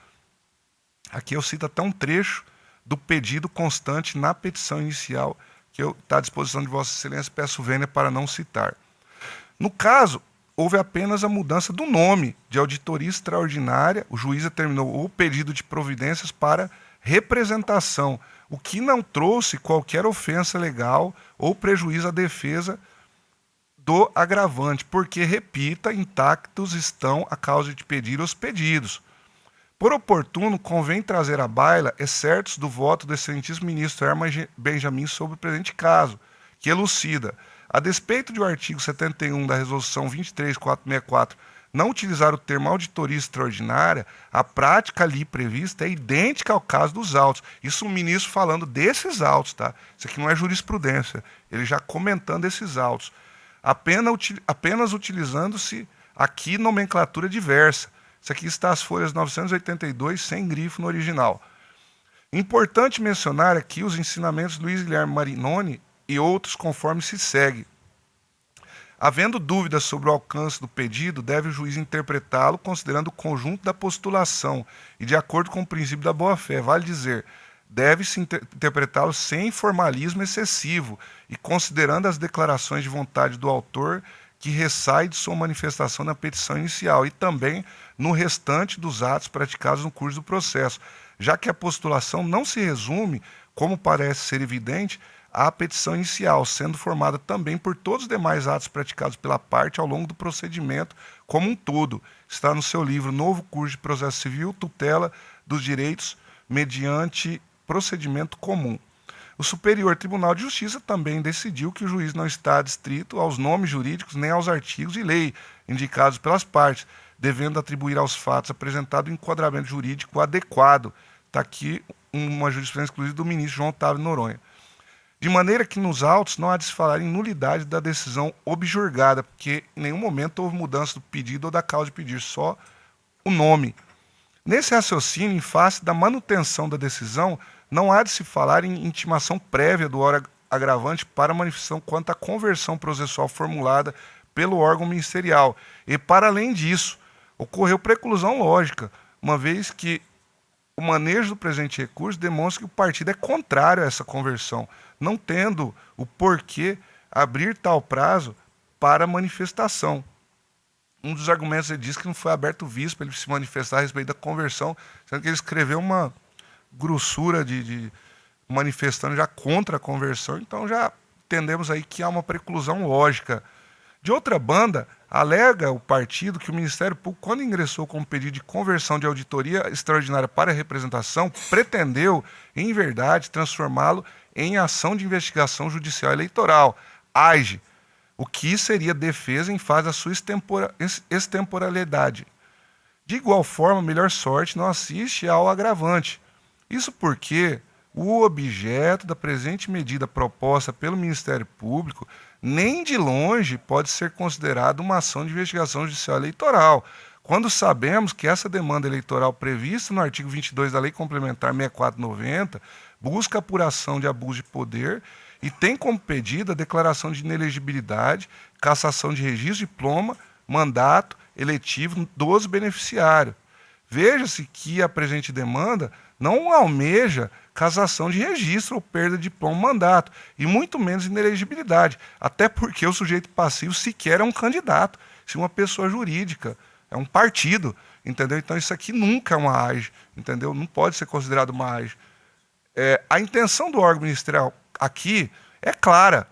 Aqui eu cito até um trecho do pedido constante na petição inicial, que está à disposição de Vossa Excelência, peço vênia para não citar. No caso, houve apenas a mudança do nome de auditoria extraordinária, o juiz determinou o pedido de providências para representação, o que não trouxe qualquer ofensa legal ou prejuízo à defesa do agravante, porque, repita, intactos estão a causa de pedir os pedidos. Por oportuno, convém trazer à baila excertos do voto do excelentíssimo ministro Herman Benjamin sobre o presente caso, que elucida, a despeito de o artigo 71 da Resolução 23464 não utilizar o termo auditoria extraordinária, a prática ali prevista é idêntica ao caso dos autos. Isso o ministro falando desses autos, tá? Isso aqui não é jurisprudência, ele já comentando esses autos. Apenas utilizando-se aqui nomenclatura diversa. Isso aqui está as folhas 982, sem grifo no original. Importante mencionar aqui os ensinamentos de Luiz Guilherme Marinoni e outros conforme se segue. Havendo dúvidas sobre o alcance do pedido, deve o juiz interpretá-lo considerando o conjunto da postulação e de acordo com o princípio da boa-fé. Vale dizer, deve-se interpretá-lo sem formalismo excessivo e considerando as declarações de vontade do autor que ressai de sua manifestação na petição inicial e também no restante dos atos praticados no curso do processo, já que a postulação não se resume, como parece ser evidente, à petição inicial, sendo formada também por todos os demais atos praticados pela parte ao longo do procedimento como um todo. Está no seu livro Novo Curso de Processo Civil, Tutela dos Direitos mediante Procedimento Comum. O Superior Tribunal de Justiça também decidiu que o juiz não está adstrito aos nomes jurídicos nem aos artigos de lei indicados pelas partes, devendo atribuir aos fatos apresentados um enquadramento jurídico adequado. Está aqui uma jurisprudência exclusiva do ministro João Otávio Noronha. De maneira que nos autos não há de se falar em nulidade da decisão objurgada, porque em nenhum momento houve mudança do pedido ou da causa de pedir, só o nome. Nesse raciocínio, em face da manutenção da decisão, não há de se falar em intimação prévia do órgão agravante para manifestação quanto à conversão processual formulada pelo órgão ministerial. E, para além disso, ocorreu preclusão lógica, uma vez que o manejo do presente recurso demonstra que o partido é contrário a essa conversão, não tendo o porquê abrir tal prazo para manifestação. Um dos argumentos ele diz que não foi aberto visto para ele se manifestar a respeito da conversão, sendo que ele escreveu uma grossura de manifestando já contra a conversão, então já entendemos aí que há uma preclusão lógica. De outra banda, alega o partido que o Ministério Público, quando ingressou com um pedido de conversão de auditoria extraordinária para representação, pretendeu, em verdade, transformá-lo em ação de investigação judicial eleitoral, AGE, o que seria defesa em face da sua extemporalidade. De igual forma, melhor sorte não assiste ao agravante. Isso porque o objeto da presente medida proposta pelo Ministério Público nem de longe pode ser considerado uma ação de investigação judicial eleitoral, quando sabemos que essa demanda eleitoral prevista no artigo 22 da Lei Complementar 6490 busca apuração de abuso de poder e tem como pedido a declaração de inelegibilidade, cassação de registro, diploma, mandato eletivo dos beneficiários. Veja-se que a presente demanda não almeja cassação de registro ou perda de diploma ou mandato, e muito menos inelegibilidade, até porque o sujeito passivo sequer é um candidato, se uma pessoa jurídica, é um partido, entendeu? Então isso aqui nunca é uma AGE, entendeu? Não pode ser considerado uma AGE. A intenção do órgão ministerial aqui é clara,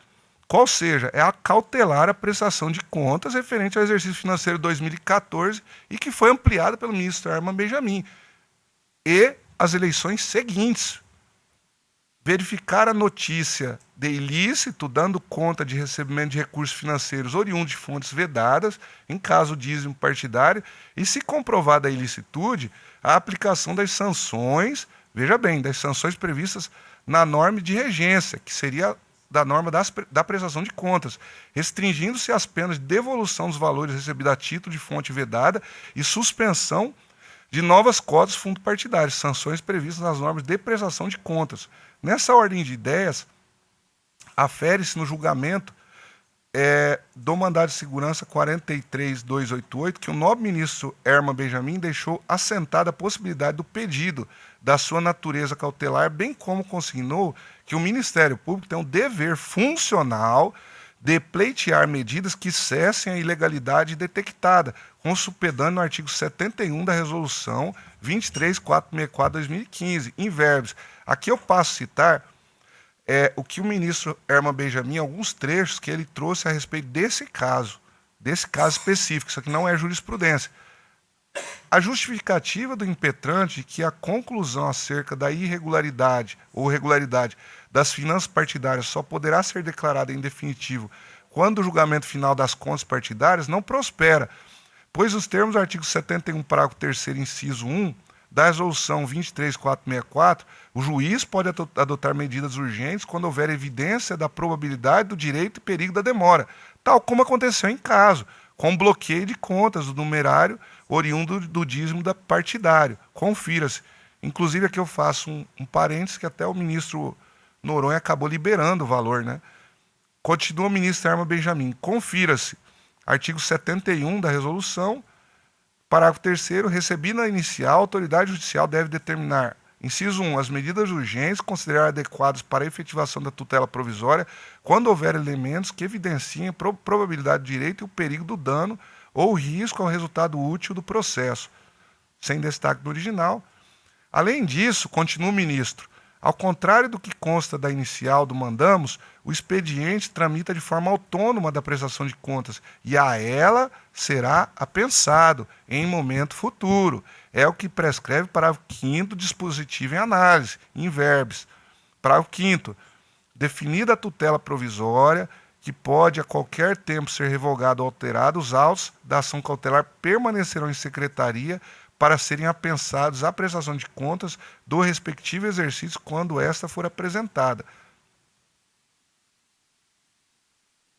qual seja, é a cautelar a prestação de contas referente ao exercício financeiro 2014 e que foi ampliada pelo ministro Herman Benjamin. E as eleições seguintes. Verificar a notícia de ilícito, dando conta de recebimento de recursos financeiros oriundos de fontes vedadas, em caso dízimo partidário, e se comprovada a ilicitude, a aplicação das sanções, veja bem, das sanções previstas na norma de regência, que seria da norma da prestação de contas, restringindo-se as penas de devolução dos valores recebidos a título de fonte vedada e suspensão de novas cotas fundo partidários, sanções previstas nas normas de prestação de contas. Nessa ordem de ideias, afere-se no julgamento do mandado de segurança 43288 que o nobre ministro Herman Benjamin deixou assentada a possibilidade do pedido da sua natureza cautelar, bem como consignou que o Ministério Público tem um dever funcional de pleitear medidas que cessem a ilegalidade detectada, consupedando no artigo 71 da Resolução 23464/2015, em verbos. Aqui eu passo a citar o que o ministro Herman Benjamin, alguns trechos que ele trouxe a respeito desse caso específico. Isso aqui não é jurisprudência. A justificativa do impetrante de que a conclusão acerca da irregularidade ou regularidade das finanças partidárias só poderá ser declarada em definitivo quando o julgamento final das contas partidárias não prospera, pois os termos do artigo 71, parágrafo 3º, inciso 1, da Resolução 23464, o juiz pode adotar medidas urgentes quando houver evidência da probabilidade do direito e perigo da demora, tal como aconteceu em caso, com bloqueio de contas do numerário oriundo do dízimo da partidário. Confira-se. Inclusive aqui eu faço um parênteses que até o ministro Noronha acabou liberando o valor, né? Continua o ministro Herman Benjamin. Confira-se. Artigo 71 da resolução, parágrafo 3º, recebida a inicial, a autoridade judicial deve determinar, inciso 1, as medidas urgentes consideradas adequadas para a efetivação da tutela provisória quando houver elementos que evidenciem a probabilidade do direito e o perigo do dano ou risco ao resultado útil do processo, sem destaque do original. Além disso, continua o ministro, ao contrário do que consta da inicial do mandamos, o expediente tramita de forma autônoma da prestação de contas e a ela será apensado em momento futuro. É o que prescreve o parágrafo 5º dispositivo em análise, em verbis. Parágrafo 5º. Definida a tutela provisória, que pode a qualquer tempo ser revogado ou alterado, os autos da ação cautelar permanecerão em secretaria para serem apensados à prestação de contas do respectivo exercício quando esta for apresentada.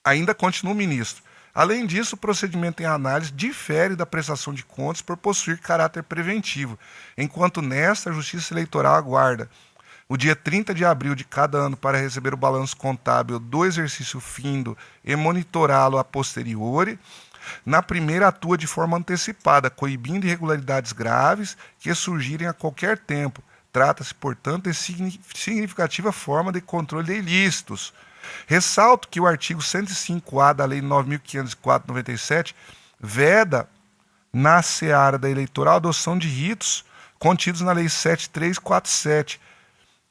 Ainda continua o ministro. Além disso, o procedimento em análise difere da prestação de contas por possuir caráter preventivo, enquanto nesta a Justiça Eleitoral aguarda o dia 30 de abril de cada ano para receber o balanço contábil do exercício findo e monitorá-lo a posteriori. Na primeira, atua de forma antecipada, coibindo irregularidades graves que surgirem a qualquer tempo. Trata-se, portanto, de significativa forma de controle de ilícitos. Ressalto que o artigo 105A da Lei 9.504/97 veda, na seara da eleitoral, a adoção de ritos contidos na Lei 7347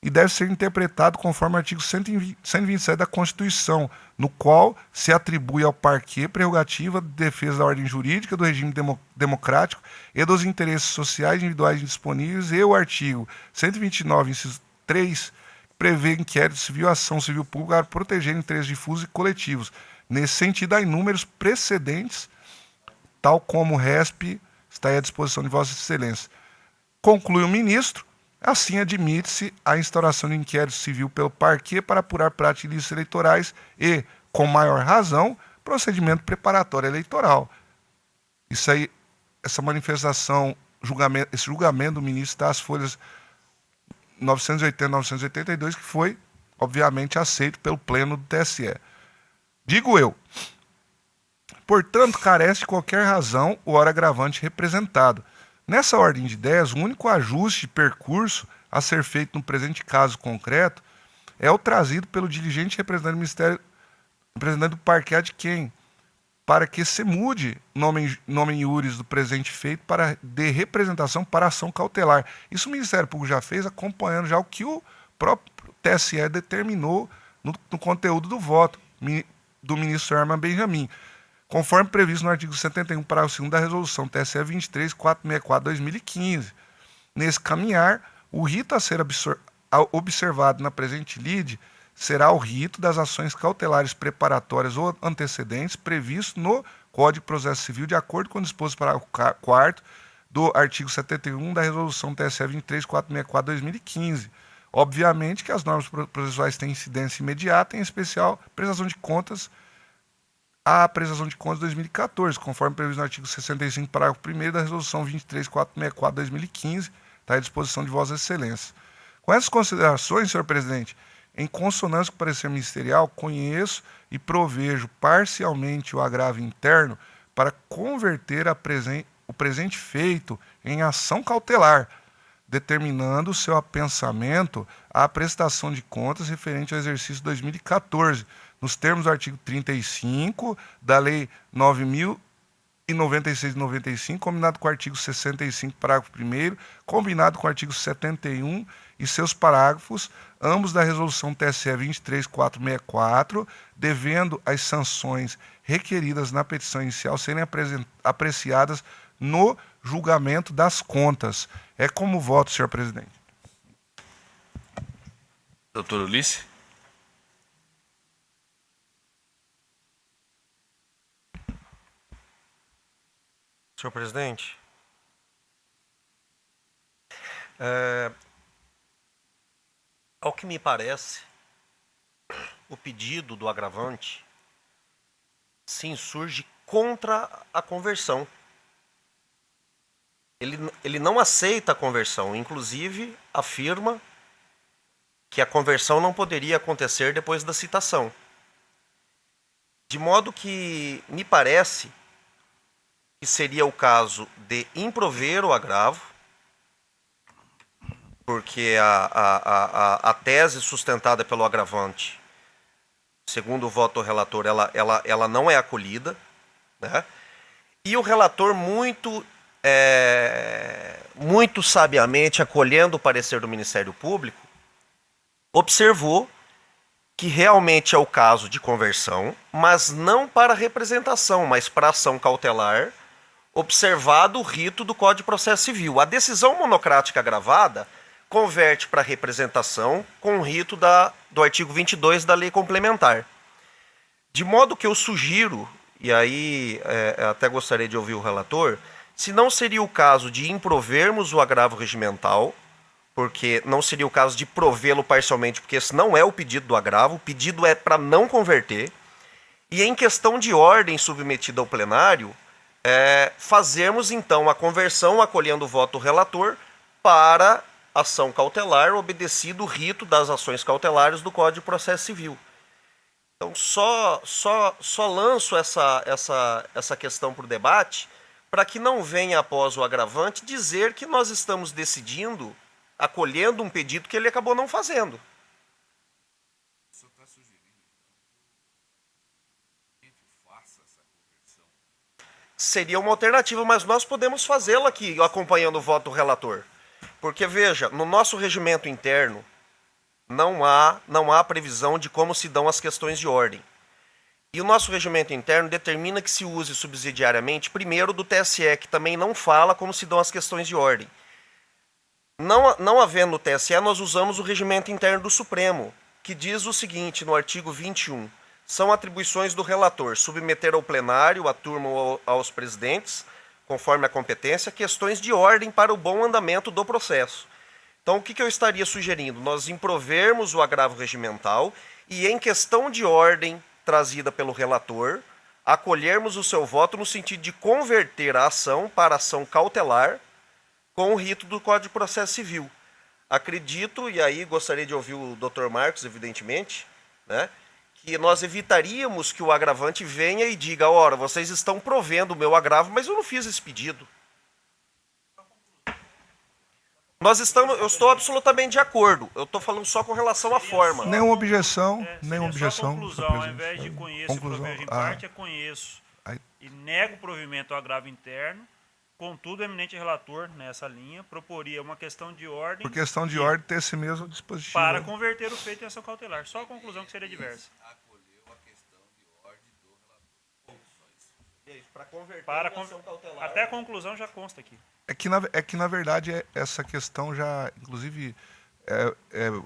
e deve ser interpretado conforme o artigo 127 da Constituição, no qual se atribui ao parquê prerrogativa de defesa da ordem jurídica, do regime democrático e dos interesses sociais individuais indisponíveis, e o artigo 129, inciso 3, prevê inquérito civil, ação civil pública para proteger interesses difusos e coletivos. Nesse sentido, há inúmeros precedentes, tal como o RESP está aí à disposição de Vossa Excelência. Conclui o ministro. Assim, admite-se a instauração de inquérito civil pelo parquê para apurar práticas ilícitas eleitorais e, com maior razão, procedimento preparatório eleitoral. Isso aí, essa manifestação, esse julgamento do ministro está às folhas 980 e 982, que foi, obviamente, aceito pelo pleno do TSE. Digo eu, portanto, carece de qualquer razão o ora agravante representado. Nessa ordem de ideias, o único ajuste de percurso a ser feito no presente caso concreto é o trazido pelo diligente representante do Ministério, representante do parquê adquém, para que se mude nome iuris do presente feito de representação para ação cautelar. Isso o Ministério Público já fez, acompanhando já o que o próprio TSE determinou no conteúdo do voto. do ministro Herman Benjamin, conforme previsto no artigo 71, parágrafo 2º da resolução TSE 23.464/2015. Nesse caminhar, o rito a ser observado na presente lide será o rito das ações cautelares preparatórias ou antecedentes previsto no Código de Processo Civil, de acordo com o disposto parágrafo 4º do artigo 71 da resolução TSE 23.464/2015. Obviamente que as normas processuais têm incidência imediata, em especial a prestação de contas de 2014, conforme previsto no artigo 65, parágrafo 1º da resolução 23.464/2015, está à disposição de Vossas Excelências. Com essas considerações, senhor presidente, em consonância com o parecer ministerial, conheço e provejo parcialmente o agravo interno para converter o presente feito em ação cautelar, determinando o seu apensamento à prestação de contas referente ao exercício 2014, nos termos do artigo 35 da Lei 9.096/95, combinado com o artigo 65, parágrafo 1º, combinado com o artigo 71 e seus parágrafos, ambos da resolução TSE 23.464, devendo as sanções requeridas na petição inicial serem apreciadas no julgamento das contas. É como voto, senhor presidente. Doutor Ulisses? Senhor presidente, ao que me parece, o pedido do agravante se insurge contra a conversão. Ele não aceita a conversão, inclusive afirma que a conversão não poderia acontecer depois da citação. De modo que me parece que seria o caso de improver o agravo, porque a tese sustentada pelo agravante, segundo o voto do relator, ela não é acolhida, né? E o relator muito sabiamente, acolhendo o parecer do Ministério Público, observou que realmente é o caso de conversão, mas não para representação, mas para ação cautelar, observado o rito do Código de Processo Civil. A decisão monocrática agravada converte para representação com o rito do artigo 22 da Lei Complementar. De modo que eu sugiro, e aí até gostaria de ouvir o relator, se não seria o caso de improvermos o agravo regimental, porque não seria o caso de provê-lo parcialmente, porque esse não é o pedido do agravo, o pedido é para não converter, e em questão de ordem submetida ao plenário, fazermos então a conversão, acolhendo o voto do relator, para ação cautelar, obedecido o rito das ações cautelares do Código de Processo Civil. Então, só lanço essa questão para o debate, para que não venha após o agravante dizer que nós estamos decidindo, acolhendo um pedido que ele acabou não fazendo. O senhor está sugerindo, então, que faça essa conversão? Seria uma alternativa, mas nós podemos fazê-la aqui, acompanhando o voto do relator. Porque, veja, no nosso regimento interno, não há previsão de como se dão as questões de ordem. E o nosso regimento interno determina que se use subsidiariamente, primeiro, do TSE, que também não fala como se dão as questões de ordem. Não havendo no TSE, nós usamos o regimento interno do Supremo, que diz o seguinte, no artigo 21, são atribuições do relator submeter ao plenário, à turma ou aos presidentes, conforme a competência, questões de ordem para o bom andamento do processo. Então, o que eu estaria sugerindo? Nós improvermos o agravo regimental e, em questão de ordem trazida pelo relator, acolhermos o seu voto no sentido de converter a ação para ação cautelar com o rito do Código de Processo Civil. Acredito, e aí gostaria de ouvir o Dr. Marcos, evidentemente, né, que nós evitaríamos que o agravante venha e diga, ora, vocês estão provendo o meu agravo, mas eu não fiz esse pedido. Eu estou absolutamente de acordo. Eu estou falando só com relação à forma. Nenhuma objeção, nenhuma objeção. Conclusão, ao invés de conheço e provejo em parte, é conheço e nego o provimento ao agravo interno. Contudo, o eminente relator, nessa linha, proporia uma questão de ordem... Por questão de ordem, ter esse mesmo dispositivo. Para converter o feito em ação cautelar. Só a conclusão que seria diversa. Acolheu a questão Até a conclusão já consta aqui. É que na verdade, essa questão já, inclusive,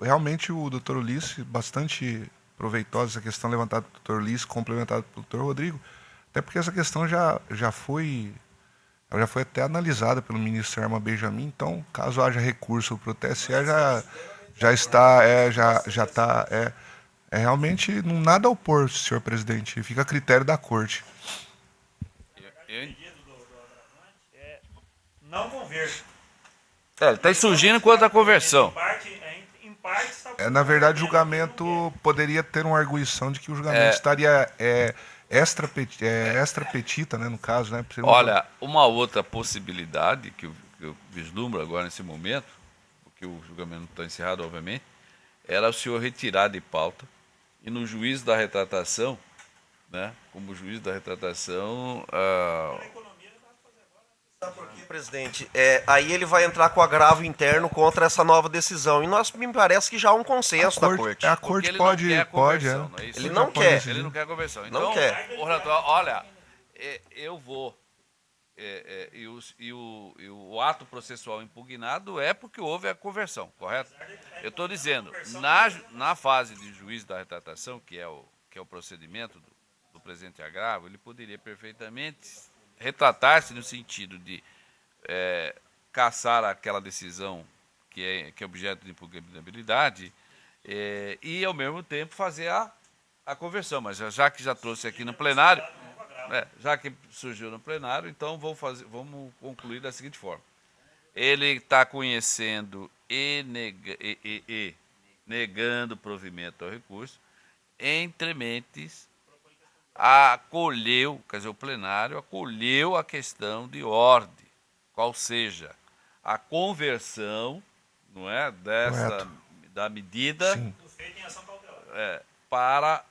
realmente o doutor Ulisses, bastante proveitosa essa questão levantada pelo doutor Ulisses, complementada pelo doutor Rodrigo, até porque essa questão já foi até analisada pelo ministro Herman Benjamin, então, caso haja recurso para o TSE, já está realmente nada a opor, senhor presidente, fica a critério da corte. Não conversa. Ele está surgindo quanto à conversão. Na verdade, o julgamento poderia ter uma arguição de que o julgamento estaria extra petita, né, no caso. Né, olha, uma outra possibilidade que eu vislumbro agora nesse momento, porque o julgamento não está encerrado, obviamente, era o senhor retirar de pauta e no juízo da retratação, né, como juiz da retratação... Sabe por quê, presidente? Aí ele vai entrar com agravo interno contra essa nova decisão. E me parece que já há um consenso da corte. A corte pode. Ele não quer. Ele não quer a conversão. Então, não quer. Olha, eu vou. E o ato processual impugnado é porque houve a conversão, correto? Eu estou dizendo, na fase de juízo da retratação, que é o procedimento do presente agravo, ele poderia perfeitamente retratar-se no sentido de cassar aquela decisão que é objeto de impugnabilidade e, ao mesmo tempo, fazer a conversão. Mas já que já trouxe aqui no plenário, já que surgiu no plenário, então vamos concluir da seguinte forma. Ele está conhecendo e negando provimento ao recurso, entre mentes, o plenário acolheu a questão de ordem, qual seja a conversão, não é, da medida para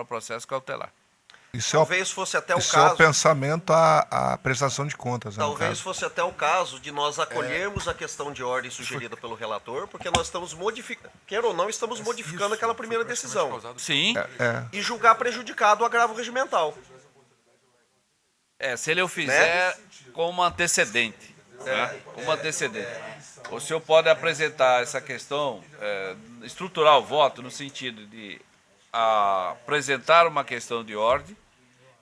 o processo cautelar. Talvez fosse até o caso. Isso é o pensamento à prestação de contas. Talvez fosse até o caso de nós acolhermos a questão de ordem sugerida pelo relator, porque nós estamos modificando, quer ou não, estamos modificando aquela primeira decisão. Sim. E julgar prejudicado o agravo regimental. Se ele o fizer como antecedente. Como antecedente. O senhor pode apresentar essa questão, estruturar o voto no sentido de apresentar uma questão de ordem,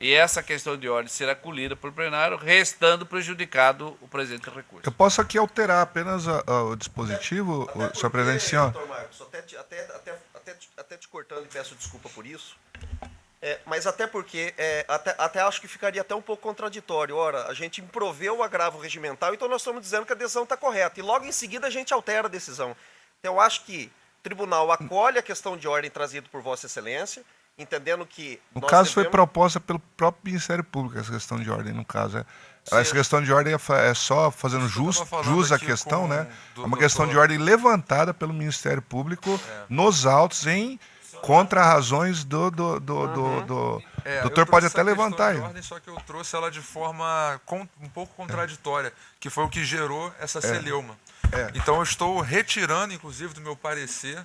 e essa questão de ordem será acolhida pelo plenário, restando prejudicado o presente recurso. Eu posso aqui alterar apenas o dispositivo, senhor presidente, senhor. Doutor Marcos, até te cortando e peço desculpa por isso, mas até porque, até acho que ficaria até um pouco contraditório. Ora, a gente improveu o agravo regimental, então nós estamos dizendo que a decisão está correta, e logo em seguida a gente altera a decisão. Então eu acho que o tribunal acolhe a questão de ordem trazida por Vossa Excelência, entendendo que... No caso, foi proposta pelo próprio Ministério Público, essa questão de ordem, no caso. Essa questão de ordem é só fazendo jus à questão, né? É uma questão de ordem levantada pelo Ministério Público nos autos em contra-razões do doutor pode até levantar. Ordem, só que eu trouxe ela de forma um pouco contraditória, que foi o que gerou essa celeuma. Então eu estou retirando, inclusive, do meu parecer,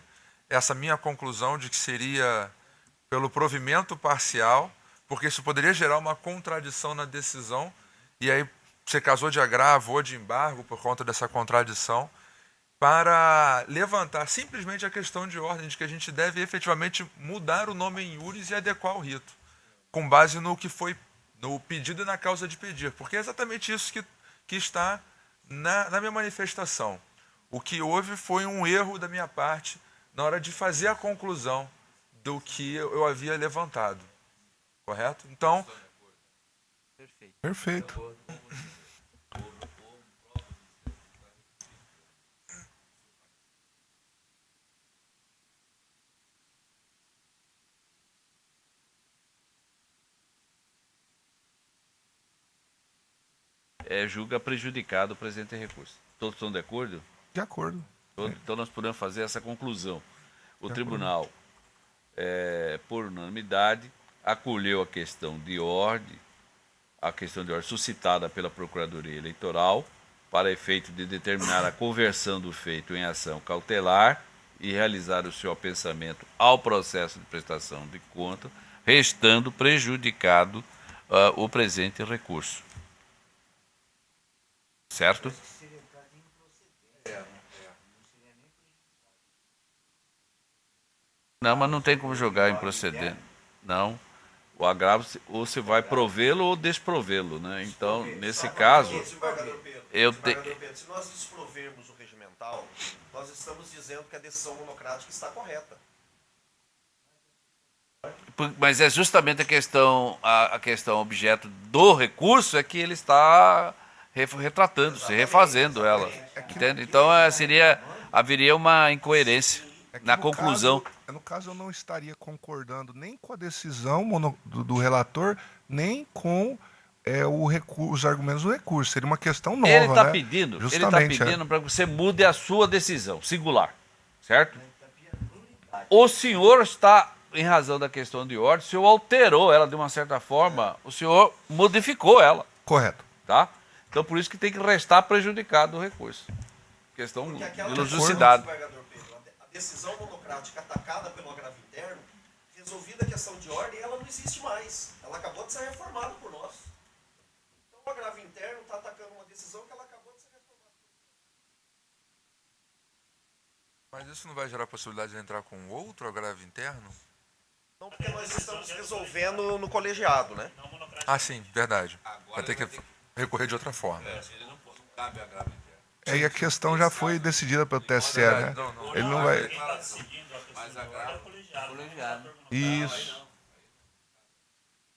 essa minha conclusão de que seria pelo provimento parcial, porque isso poderia gerar uma contradição na decisão, e aí você casou de agravo ou de embargo por conta dessa contradição, para levantar simplesmente a questão de ordem, de que a gente deve efetivamente mudar o nome em iuris e adequar o rito, com base no que foi no pedido e na causa de pedir, porque é exatamente isso que está na minha manifestação. O que houve foi um erro da minha parte na hora de fazer a conclusão do que eu havia levantado. Correto? Então... Perfeito. Julga prejudicado o presente recurso. Todos estão de acordo? De acordo. Então nós podemos fazer essa conclusão. O tribunal, por unanimidade, acolheu a questão de ordem suscitada pela Procuradoria Eleitoral para efeito de determinar a conversão do feito em ação cautelar e realizar o seu apensamento ao processo de prestação de conta, restando prejudicado o presente recurso. Certo? Não, mas não tem como jogar improcedente. Não. O agravo ou você vai provê-lo ou desprovê-lo, né? Então, nesse caso, se nós desprovermos o regimental, nós estamos dizendo que a decisão monocrática está correta. Mas é justamente a questão objeto do recurso é que ele está retratando-se, refazendo ela. Entende? Então haveria uma incoerência na conclusão. No caso, eu não estaria concordando nem com a decisão do relator, nem com os argumentos do recurso. Seria uma questão nova. Ele está né? pedindo Justamente, para que você mude a sua decisão singular, certo? O senhor está, em razão da questão de ordem, o senhor alterou ela de uma certa forma, o senhor modificou ela. Correto. Tá? Então, por isso que tem que restar prejudicado o recurso. Questão de ilusicidade. A decisão monocrática atacada pelo agravo interno, resolvida a questão de ordem, ela não existe mais. Ela acabou de ser reformada por nós. Então, o agravo interno está atacando uma decisão que ela acabou de ser reformada. Mas isso não vai gerar a possibilidade de entrar com outro agravo interno? Não, porque nós estamos resolvendo no colegiado, né? Ah, sim, verdade. Vai ter que recorrer de outra forma. Ele não cabe agravo interno. E a questão já foi decidida pelo TSE, né? Ele não vai... Mas agravo colegiado. Isso.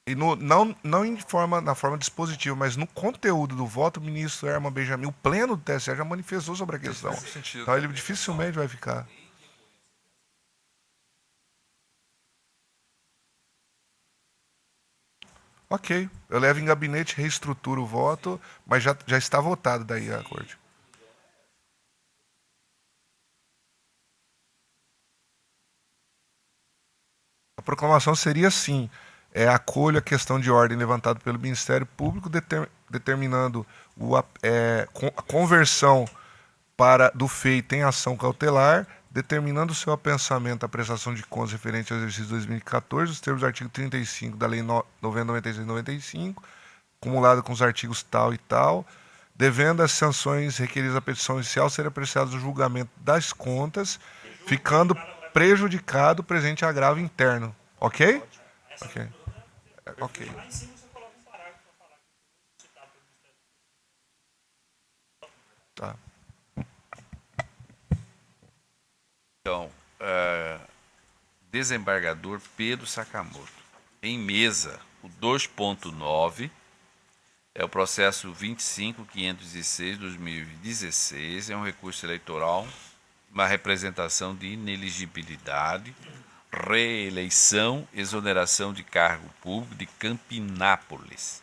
E não na forma dispositiva, mas no conteúdo do voto, o ministro Herman Benjamin, o pleno do TSE, já manifestou sobre a questão. Então ele dificilmente vai ficar. Ok. Eu levo em gabinete, reestruturo o voto, mas já está votado daí a corte. A proclamação seria assim: acolho a questão de ordem levantada pelo Ministério Público, determinando a conversão do feito em ação cautelar, determinando o seu apensamento à prestação de contas referente ao exercício 2014, os termos do artigo 35 da Lei 90.96/95, acumulado com os artigos tal e tal, devendo as sanções requeridas à petição inicial serem apreciadas no julgamento das contas, ficando prejudicado o presente agravo interno. Ok? Ok. Ok. Tá. Então, desembargador Pedro Sakamoto. Em mesa, o 2.9 é o processo 25.506/2016, é um recurso eleitoral, uma representação de ineligibilidade, reeleição, exoneração de cargo público de Campinápolis.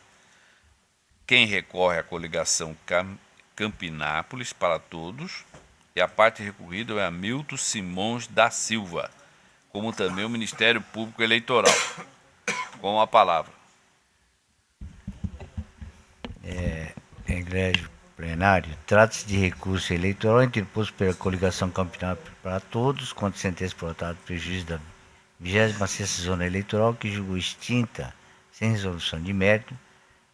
Quem recorre à coligação Campinápolis para todos, e a parte recorrida é Hamilton Simões da Silva, como também o Ministério Público Eleitoral. Com a palavra. Egrégio plenário, trata-se de recurso eleitoral interposto pela coligação Campinápolis para todos, contra sentença protada do prejuízo da 26ª Zona Eleitoral, que julgou extinta, sem resolução de mérito,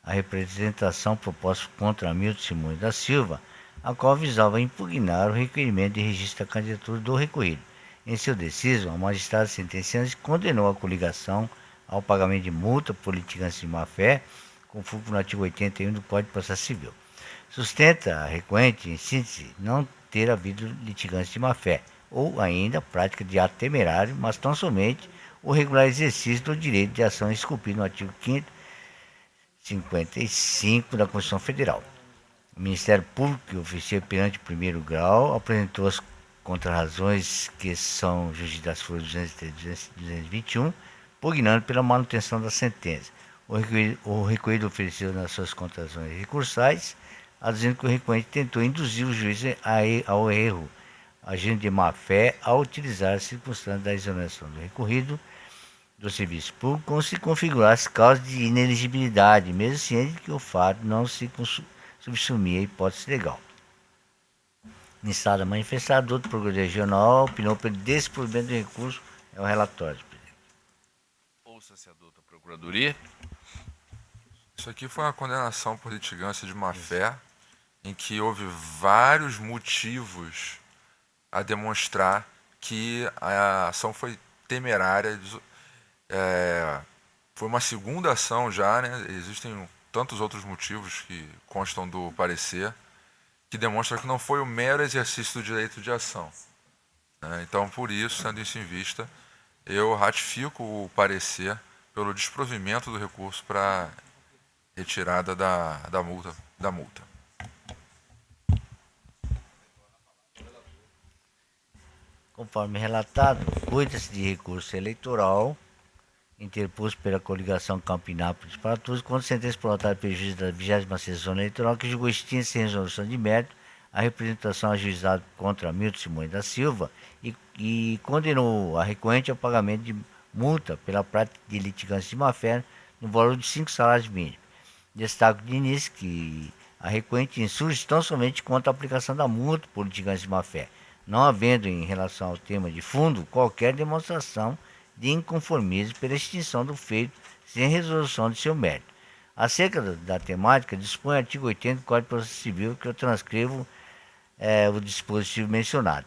a representação proposta contra Hamilton Simões da Silva, a qual visava impugnar o requerimento de registro da candidatura do recorrido. Em seu deciso, a magistrada sentenciante condenou a coligação ao pagamento de multa por litigância de má-fé, conforme no artigo 81 do Código de Processo Civil. Sustenta a recorrente, em síntese, não ter havido litigância de má-fé, ou ainda prática de ato temerário, mas tão somente o regular exercício do direito de ação esculpido no artigo 5º, 55 da Constituição Federal. O Ministério Público, que oficia perante o primeiro grau, apresentou as contrarrazões que são justiça das folhas 203 e 221, pugnando pela manutenção da sentença. O recorrido ofereceu nas suas contrarrazões recursais, aduzindo que o recorrente tentou induzir o juiz ao erro, agindo de má-fé ao utilizar as circunstâncias da exoneração do recorrido do serviço público, como se configurasse causa de ineligibilidade, mesmo ciente que o fato não se subsumia a hipótese legal. Instada manifestador do Procuradoria Regional opinou pelo desprovimento do recurso. É o relatório, presidente. Ouça-se a douta Procuradoria. Isso aqui foi uma condenação por litigância de má-fé, em que houve vários motivos a demonstrar que a ação foi temerária. Foi uma segunda ação já, né? Existem tantos outros motivos que constam do parecer, que demonstram que não foi o mero exercício do direito de ação. Então, por isso, tendo isso em vista, eu ratifico o parecer pelo desprovimento do recurso para retirada da multa. Conforme relatado, cuida-se de recurso eleitoral interposto pela coligação Campinápolis para Todos contra sentença prolatada pelo juiz da 20ª Sessão Eleitoral que julgou extinta sem resolução de mérito a representação ajuizada contra Milton Simões da Silva e condenou a recorrente ao pagamento de multa pela prática de litigância de má-fé no valor de 5 salários mínimos. Destaco de início que a recorrente insurge tão somente contra a aplicação da multa por litigância de má-fé, não havendo em relação ao tema de fundo qualquer demonstração de inconformismo pela extinção do feito sem resolução de seu mérito. Acerca da temática, dispõe o artigo 80 do Código de Processo Civil, que eu transcrevo o dispositivo mencionado.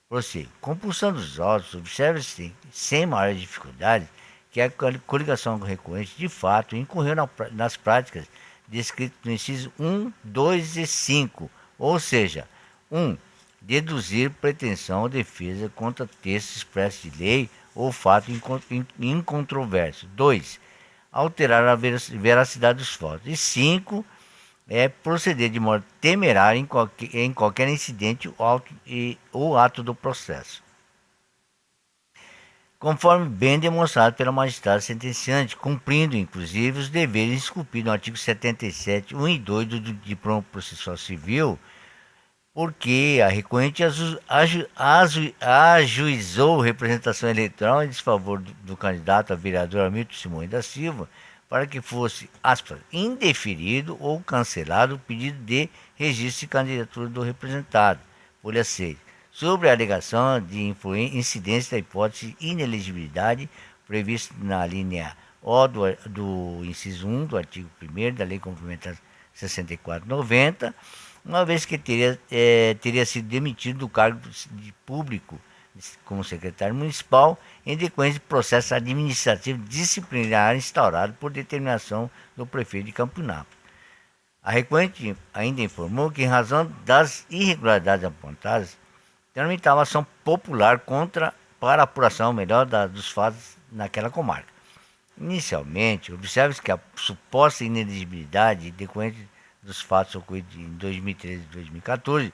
Prossigo. Compulsão dos autos, observa-se sem maior dificuldade que a coligação recorrente de fato incorreu nas práticas descritas no inciso 1, 2 e 5, ou seja, 1. Deduzir pretensão ou defesa contra texto expresso de lei ou fato incontroverso. 2. Alterar a veracidade dos fatos. E 5. Proceder de modo temerário em qualquer incidente ou ato do processo. Conforme bem demonstrado pela magistrada sentenciante, cumprindo inclusive os deveres esculpidos no artigo 77, 1 e 2 do Diploma Processual Civil, porque a recorrente ajuizou representação eleitoral em desfavor do candidato a vereador Milton Simões da Silva para que fosse, aspas, indeferido ou cancelado o pedido de registro de candidatura do representado, folha 6, sobre a alegação de incidência da hipótese de inelegibilidade prevista na linha O do inciso 1 do artigo 1º da Lei Complementar 64/90, uma vez que teria sido demitido do cargo de público como secretário municipal em decorrência de processo administrativo disciplinar instaurado por determinação do prefeito de Campinápolis. A recorrente ainda informou que, em razão das irregularidades apontadas, tramitava ação popular para apuração melhor dos fatos naquela comarca. Inicialmente, observa-se que a suposta inelegibilidade decorrente dos fatos ocorridos em 2013 e 2014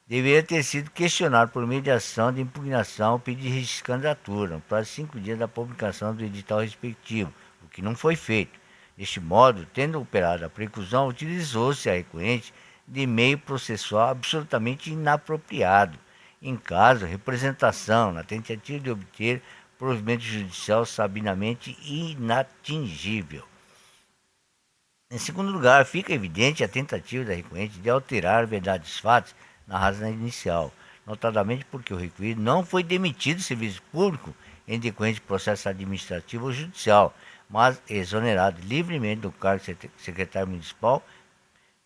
deveria ter sido questionado por meio de ação de impugnação ao pedido de registro de candidatura, no prazo de 5 dias da publicação do edital respectivo, o que não foi feito. Deste modo, tendo operado a preclusão, utilizou-se a recorrente de meio processual absolutamente inapropriado, em caso de representação, na tentativa de obter provimento judicial sabidamente inatingível. Em segundo lugar, fica evidente a tentativa da recorrente de alterar a verdade dos fatos narrados inicial, notadamente porque o requerido não foi demitido do serviço público em decorrência de processo administrativo ou judicial, mas exonerado livremente do cargo de secretário municipal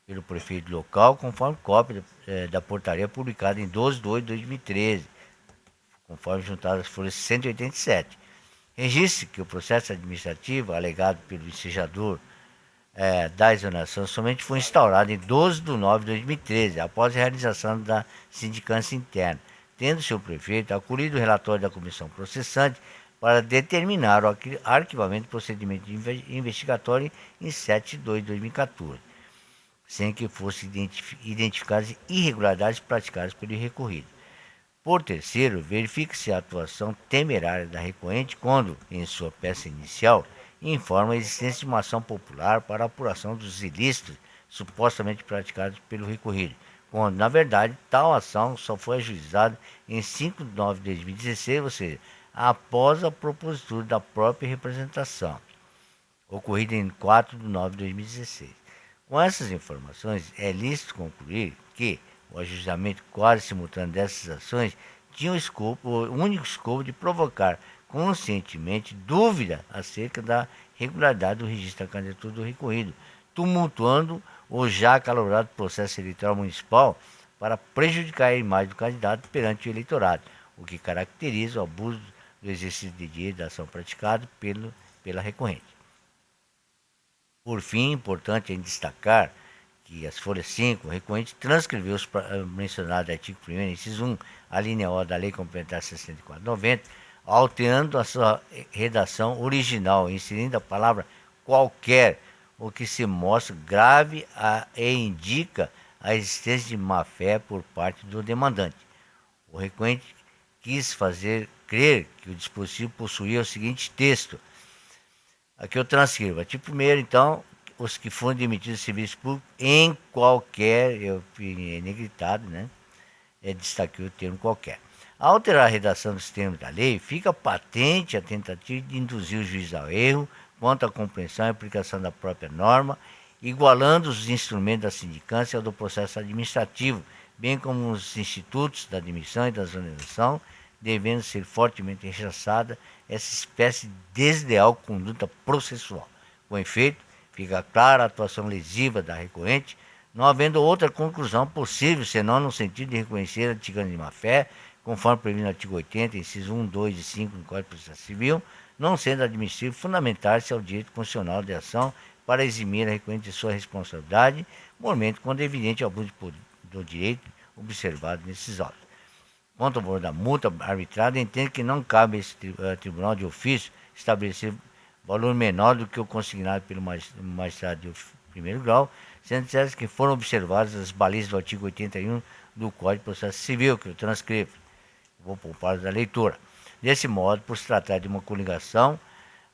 pelo prefeito local, conforme cópia da portaria publicada em 12 de 8 de 2013, conforme juntadas as folhas 187. Registre que o processo administrativo alegado pelo ensejador da exoneração somente foi instaurado em 12 de 9 de 2013, após a realização da sindicância interna, tendo seu prefeito acolhido o relatório da comissão processante para determinar o arquivamento do procedimento investigatório em 7 de 2 de 2014, sem que fossem identificadas irregularidades praticadas pelo recorrido. Por terceiro, verifica-se a atuação temerária da recorrente quando, em sua peça inicial, informa a existência de uma ação popular para a apuração dos ilícitos supostamente praticados pelo recorrido, quando, na verdade, tal ação só foi ajuizada em 5 de 9 de 2016, ou seja, após a propositura da própria representação, ocorrida em 4 de 9 de 2016. Com essas informações, é lícito concluir que o ajuizamento quase simultâneo dessas ações tinha o único escopo de provocar conscientemente dúvida acerca da regularidade do registro da candidatura do recorrido, tumultuando o já acalorado processo eleitoral municipal para prejudicar a imagem do candidato perante o eleitorado, o que caracteriza o abuso do exercício de direito da ação praticado pela recorrente. Por fim, importante é destacar que as folhas 5, o recorrente transcreveu os mencionados artigo 1º, inciso 1, a linha O da Lei Complementar 64/90, alterando a sua redação original, inserindo a palavra qualquer, o que se mostra grave e indica a existência de má-fé por parte do demandante. O recorrente quis fazer crer que o dispositivo possuía o seguinte texto. Aqui eu transcrevo. Artigo 1º, então, os que forem demitidos do serviço público em qualquer, eu negritado, né? Destaquei o termo qualquer. Ao alterar a redação dos termos da lei, fica patente a tentativa de induzir o juiz ao erro quanto à compreensão e aplicação da própria norma, igualando os instrumentos da sindicância ao do processo administrativo, bem como os institutos da admissão e da exoneração, devendo ser fortemente rechaçada essa espécie de desleal conduta processual. Com efeito, fica clara a atuação lesiva da recorrente, não havendo outra conclusão possível, senão no sentido de reconhecer a litigância de má-fé, conforme previsto no artigo 80, incisos 1, 2 e 5 do Código de Processo Civil, não sendo admissível fundamentar-se ao direito constitucional de ação para eximir a recorrente de sua responsabilidade, momento quando é evidente o abuso do direito observado nesses autos. Quanto ao valor da multa arbitrada, entende que não cabe a esse tribunal de ofício estabelecer valor menor do que o consignado pelo magistrado de primeiro grau, sendo certo que foram observadas as balizas do artigo 81 do Código de Processo Civil, que eu transcrevo. Vou poupar da leitura. Desse modo, por se tratar de uma coligação,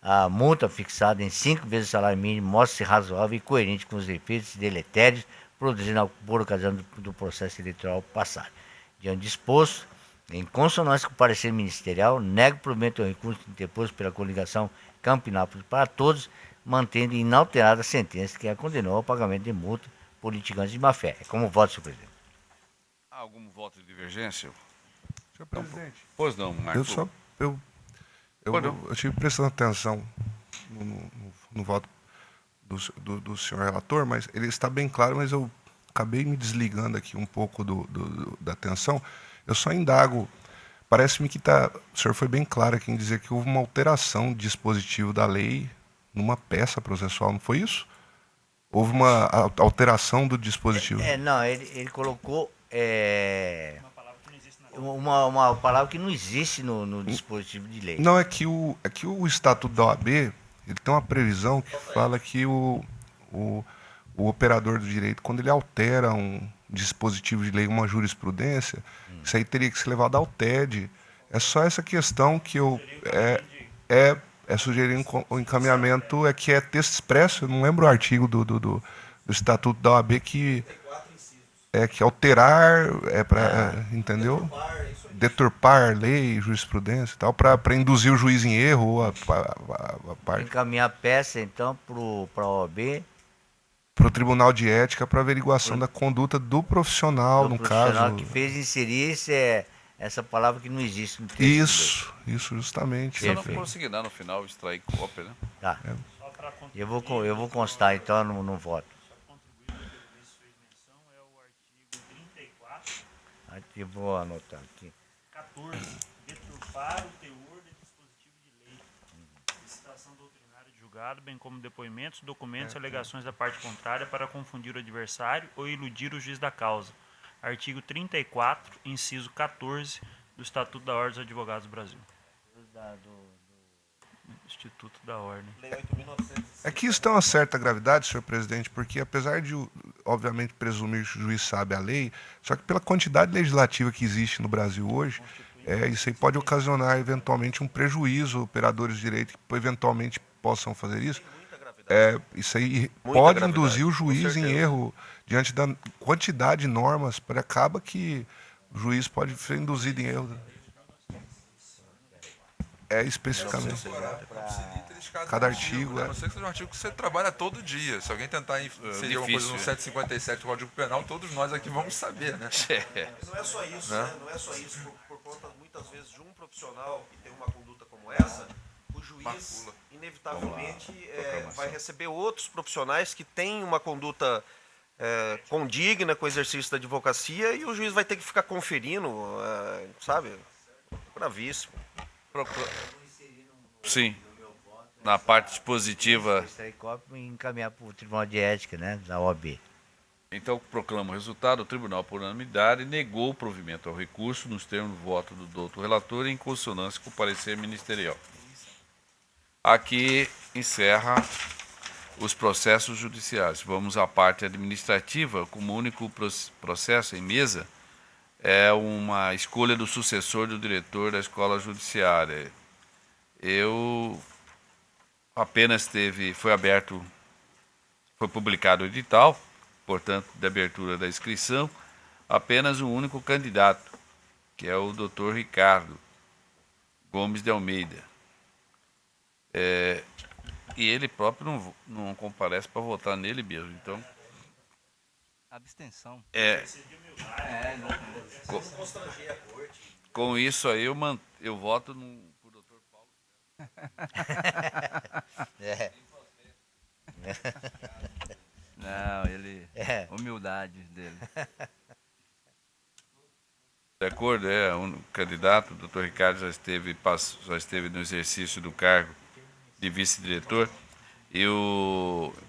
a multa fixada em 5 vezes o salário mínimo mostra-se razoável e coerente com os efeitos deletérios produzidos por ocasião do processo eleitoral passado. Diante disposto, em consonância com o parecer ministerial, nego provimento ao recurso interposto pela coligação Campinápolis para Todos, mantendo inalterada a sentença que a condenou ao pagamento de multa por litigância de má-fé. É como voto, senhor presidente. Há algum voto de divergência? Senhor presidente. Pois não, Marcos. Eu estive prestando atenção no voto do senhor relator, mas ele está bem claro, mas eu acabei me desligando aqui um pouco da atenção. Eu só indago, parece-me que o senhor foi bem claro aqui em dizer que houve uma alteração de dispositivo da lei numa peça processual, não foi isso? Houve uma alteração do dispositivo. Não, ele colocou uma palavra que não existe no dispositivo de lei. Não, é que o Estatuto da OAB, ele tem uma previsão que fala que o operador do direito, quando ele altera um dispositivo de lei, uma jurisprudência, isso aí teria que ser levado ao TED. É só essa questão que eu sugerir o encaminhamento, que é texto expresso, eu não lembro o artigo do Estatuto da OAB que alterar, entendeu? Deturpar lei, jurisprudência e tal, para induzir o juiz em erro ou a parte. Encaminhar a peça, então, para a OAB. Para o Tribunal de Ética, para averiguação da conduta do profissional, no caso. O profissional que fez inserir essa palavra que não existe no texto. Isso, justamente. Se eu não conseguir dar no final, extrair cópia, né? Tá. Eu vou constar, então, no voto. Eu vou anotar aqui. 14. Deturpar o teor do dispositivo de lei. Citação doutrinária de julgado, bem como depoimentos, documentos e alegações da parte contrária para confundir o adversário ou iludir o juiz da causa. Artigo 34, inciso 14 do Estatuto da Ordem dos Advogados do Brasil. Instituto da Ordem. Aqui está uma certa gravidade, senhor presidente, porque apesar de, obviamente, presumir que o juiz sabe a lei, só que pela quantidade legislativa que existe no Brasil hoje, isso aí pode ocasionar, eventualmente, um prejuízo, operadores de direito que, eventualmente, possam fazer isso. Isso aí pode induzir o juiz em erro diante da quantidade de normas, acaba que o juiz pode ser induzido em erro. Especificamente. Cada artigo. A não ser que seja um artigo que você trabalha todo dia. Se alguém tentar inserir alguma coisa no 757 do Código Penal, todos nós aqui vamos saber, né? Não é só isso, né? Não é só isso. Por conta, muitas vezes, de um profissional que tem uma conduta como como essa, o juiz inevitavelmente vai receber outros profissionais que têm uma conduta condigna com o exercício da advocacia e o juiz vai ter que ficar conferindo, sabe? Gravíssimo. Sim. Na parte dispositiva. Extrair cópia e encaminhar para o Tribunal de Ética, né, da OAB. Então, proclama o resultado. O tribunal, por unanimidade, negou o provimento ao recurso nos termos do voto do doutor relator em consonância com o parecer ministerial. Aqui encerra os processos judiciais. Vamos à parte administrativa. Como único processo em mesa é uma escolha do sucessor do diretor da escola judiciária. Eu apenas foi publicado o edital, portanto, de abertura da inscrição, apenas um único candidato, que é o Dr. Ricardo Gomes de Almeida. E ele próprio não comparece para votar nele mesmo, então... Abstenção. Com isso aí, eu voto pro Dr. Paulo. Não, ele... Humildade dele. De acordo, um candidato, o doutor Ricardo já esteve no exercício do cargo de vice-diretor.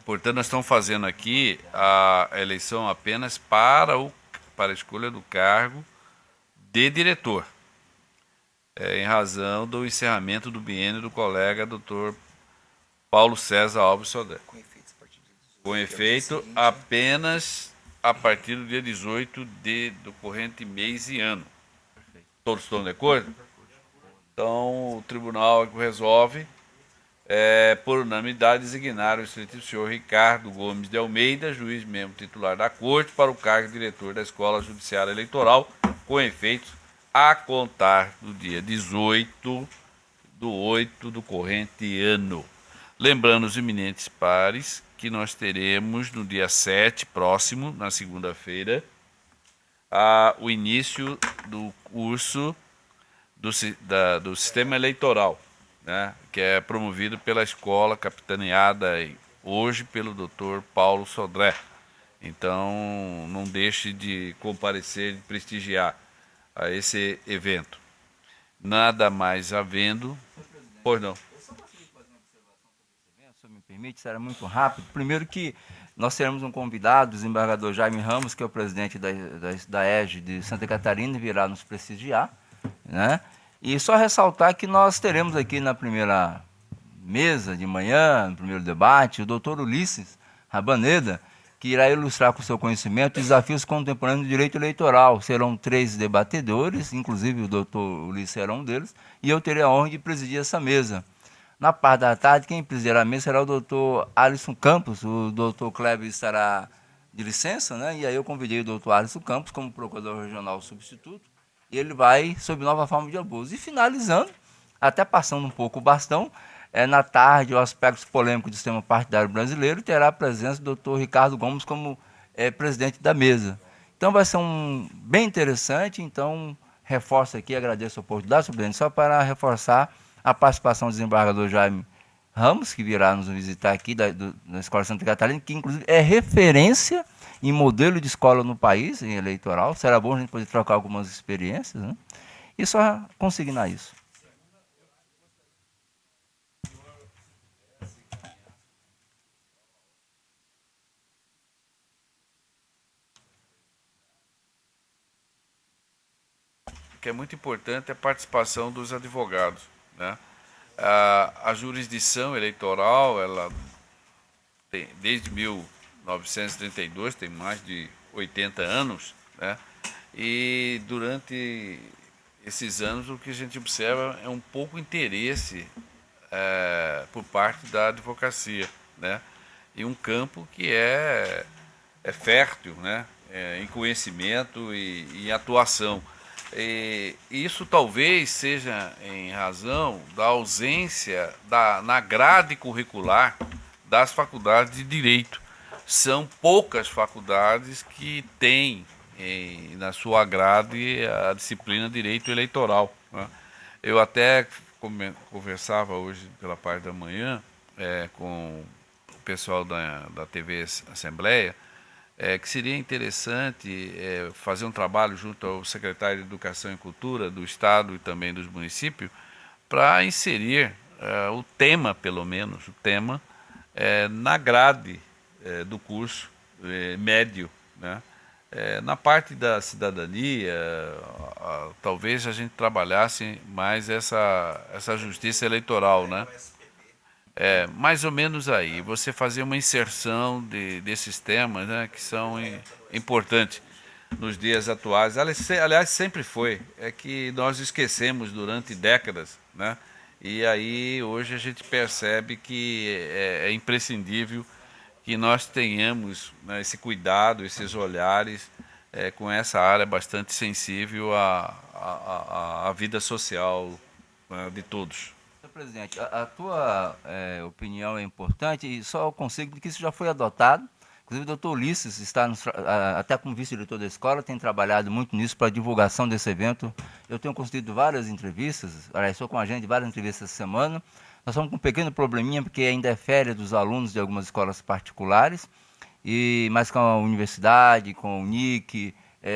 Portanto, nós estamos fazendo aqui a eleição apenas para a escolha do cargo de diretor, em razão do encerramento do biênio do colega doutor Paulo César Alves Sodré. Com efeito apenas a partir do dia 18 do corrente mês e ano. Todos estão de acordo? Então, o tribunal resolve, por unanimidade, designar o excelentíssimo senhor Ricardo Gomes de Almeida, juiz membro titular da Corte, para o cargo de diretor da Escola Judiciária Eleitoral, com efeitos a contar do dia 18/8 do corrente ano. Lembrando os eminentes pares que nós teremos no dia 7 próximo, na segunda-feira, o início do curso do sistema eleitoral, né, que é promovido pela escola, capitaneada hoje pelo Dr. Paulo Sodré. Então, não deixe de comparecer, de prestigiar a esse evento. Nada mais havendo... Pois não. Se me permite, será muito rápido. Primeiro que nós teremos um convidado, o desembargador Jaime Ramos, que é o presidente da EJE de Santa Catarina, virá nos prestigiar, né? E só ressaltar que nós teremos aqui na primeira mesa de manhã, no primeiro debate, o doutor Ulisses Rabaneda, que irá ilustrar com seu conhecimento desafios contemporâneos do direito eleitoral. Serão 3 debatedores, inclusive o doutor Ulisses será um deles, e eu terei a honra de presidir essa mesa. Na parte da tarde, quem presidirá a mesa será o doutor Alisson Campos. O doutor Kleber estará de licença, né? E aí eu convidei o doutor Alisson Campos como procurador regional substituto, e ele vai sob nova forma de abuso. E finalizando, até passando um pouco o bastão, na tarde, o aspecto polêmico do sistema partidário brasileiro, terá a presença do doutor Ricardo Gomes como presidente da mesa. Então vai ser bem interessante. Então reforço aqui, agradeço a oportunidade, senhor presidente, só para reforçar a participação do desembargador Jaime Ramos, que virá nos visitar aqui da Escola Santa Catarina, que inclusive é referência em modelo de escola no país, em eleitoral. Será bom a gente poder trocar algumas experiências, né? E só consignar isso. O que é muito importante é a participação dos advogados, né? A jurisdição eleitoral, ela tem, desde 1932, tem mais de 80 anos, né? E durante esses anos o que a gente observa é um pouco interesse por parte da advocacia, né? E um campo que é fértil, né? Em conhecimento e em atuação. E isso talvez seja em razão da ausência na grade curricular das faculdades de Direito. São poucas faculdades que têm na sua grade a disciplina Direito Eleitoral, né? Eu até conversava hoje pela parte da manhã com o pessoal da TV Assembleia, que seria interessante fazer um trabalho junto ao secretário de Educação e Cultura do Estado e também dos municípios para inserir o tema, pelo menos, na grade do curso médio, né? Na parte da cidadania, talvez a gente trabalhasse mais essa justiça eleitoral, né? Mais ou menos aí, você fazer uma inserção desses temas, né, que são importantes nos dias atuais. Aliás, sempre foi, é que nós esquecemos durante décadas, né? E aí hoje a gente percebe que é imprescindível que nós tenhamos, né, esse cuidado, esses olhares com essa área bastante sensível à vida social, né, de todos. Senhor presidente, a tua opinião é importante e só consigo que isso já foi adotado. Inclusive o doutor Ulisses está até como vice-diretor da escola, tem trabalhado muito nisso para a divulgação desse evento. Eu tenho concedido várias entrevistas, estou com a gente várias entrevistas essa semana. Nós estamos com um pequeno probleminha, porque ainda é férias dos alunos de algumas escolas particulares, mas com a universidade, com o NIC,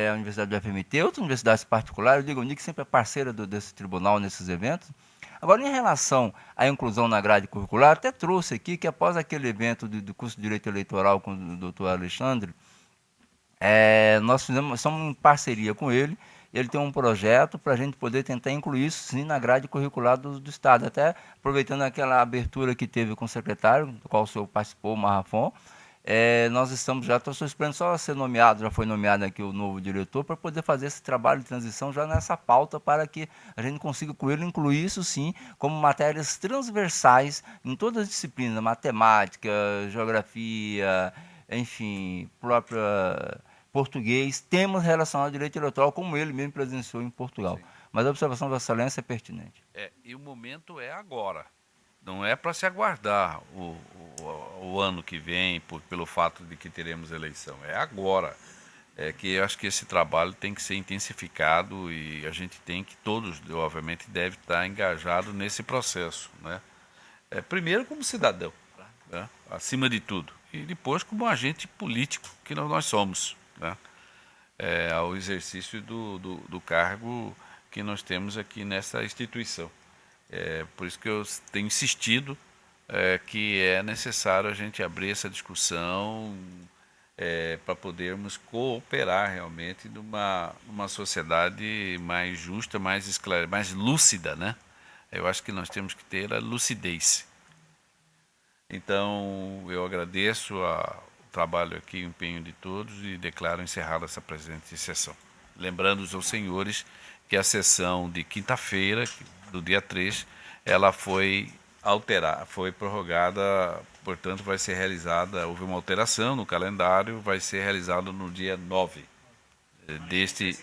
a Universidade do FMT, outras universidades particulares. Eu digo, o NIC sempre é parceira desse tribunal nesses eventos. Agora, em relação à inclusão na grade curricular, até trouxe aqui que após aquele evento do curso de Direito Eleitoral com o doutor Alexandre, nós estamos em parceria com ele. Ele tem um projeto para a gente poder tentar incluir isso sim na grade curricular do Estado. Até aproveitando aquela abertura que teve com o secretário, do qual o senhor participou, o Marrafon, nós estou esperando só ser nomeado, já foi nomeado aqui o novo diretor, para poder fazer esse trabalho de transição já nessa pauta, para que a gente consiga com ele incluir isso sim como matérias transversais em todas as disciplinas, matemática, geografia, enfim, própria português, temas relacionados ao direito eleitoral, como ele mesmo presenciou em Portugal. Sim. Mas a observação da excelência é pertinente. E o momento é agora. Não é para se aguardar o ano que vem, pelo fato de que teremos eleição. É agora. Que eu acho que esse trabalho tem que ser intensificado e a gente tem que, todos, obviamente, deve estar engajado nesse processo, né? Primeiro como cidadão, né? Acima de tudo. E depois como agente político que nós somos, né? Ao exercício do cargo que nós temos aqui nessa instituição. Por isso que eu tenho insistido que é necessário a gente abrir essa discussão para podermos cooperar realmente numa sociedade mais justa, mais lúcida, né? Eu acho que nós temos que ter a lucidez. Então, eu agradeço o trabalho aqui, o empenho de todos e declaro encerrada essa presente sessão. Lembrando aos senhores que a sessão de quinta-feira, do dia 3, ela foi prorrogada, portanto vai ser realizada, houve uma alteração no calendário, vai ser realizada no dia 9 deste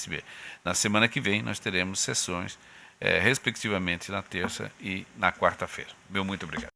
mês. Na semana que vem nós teremos sessões, respectivamente na terça e na quarta-feira. Muito obrigado.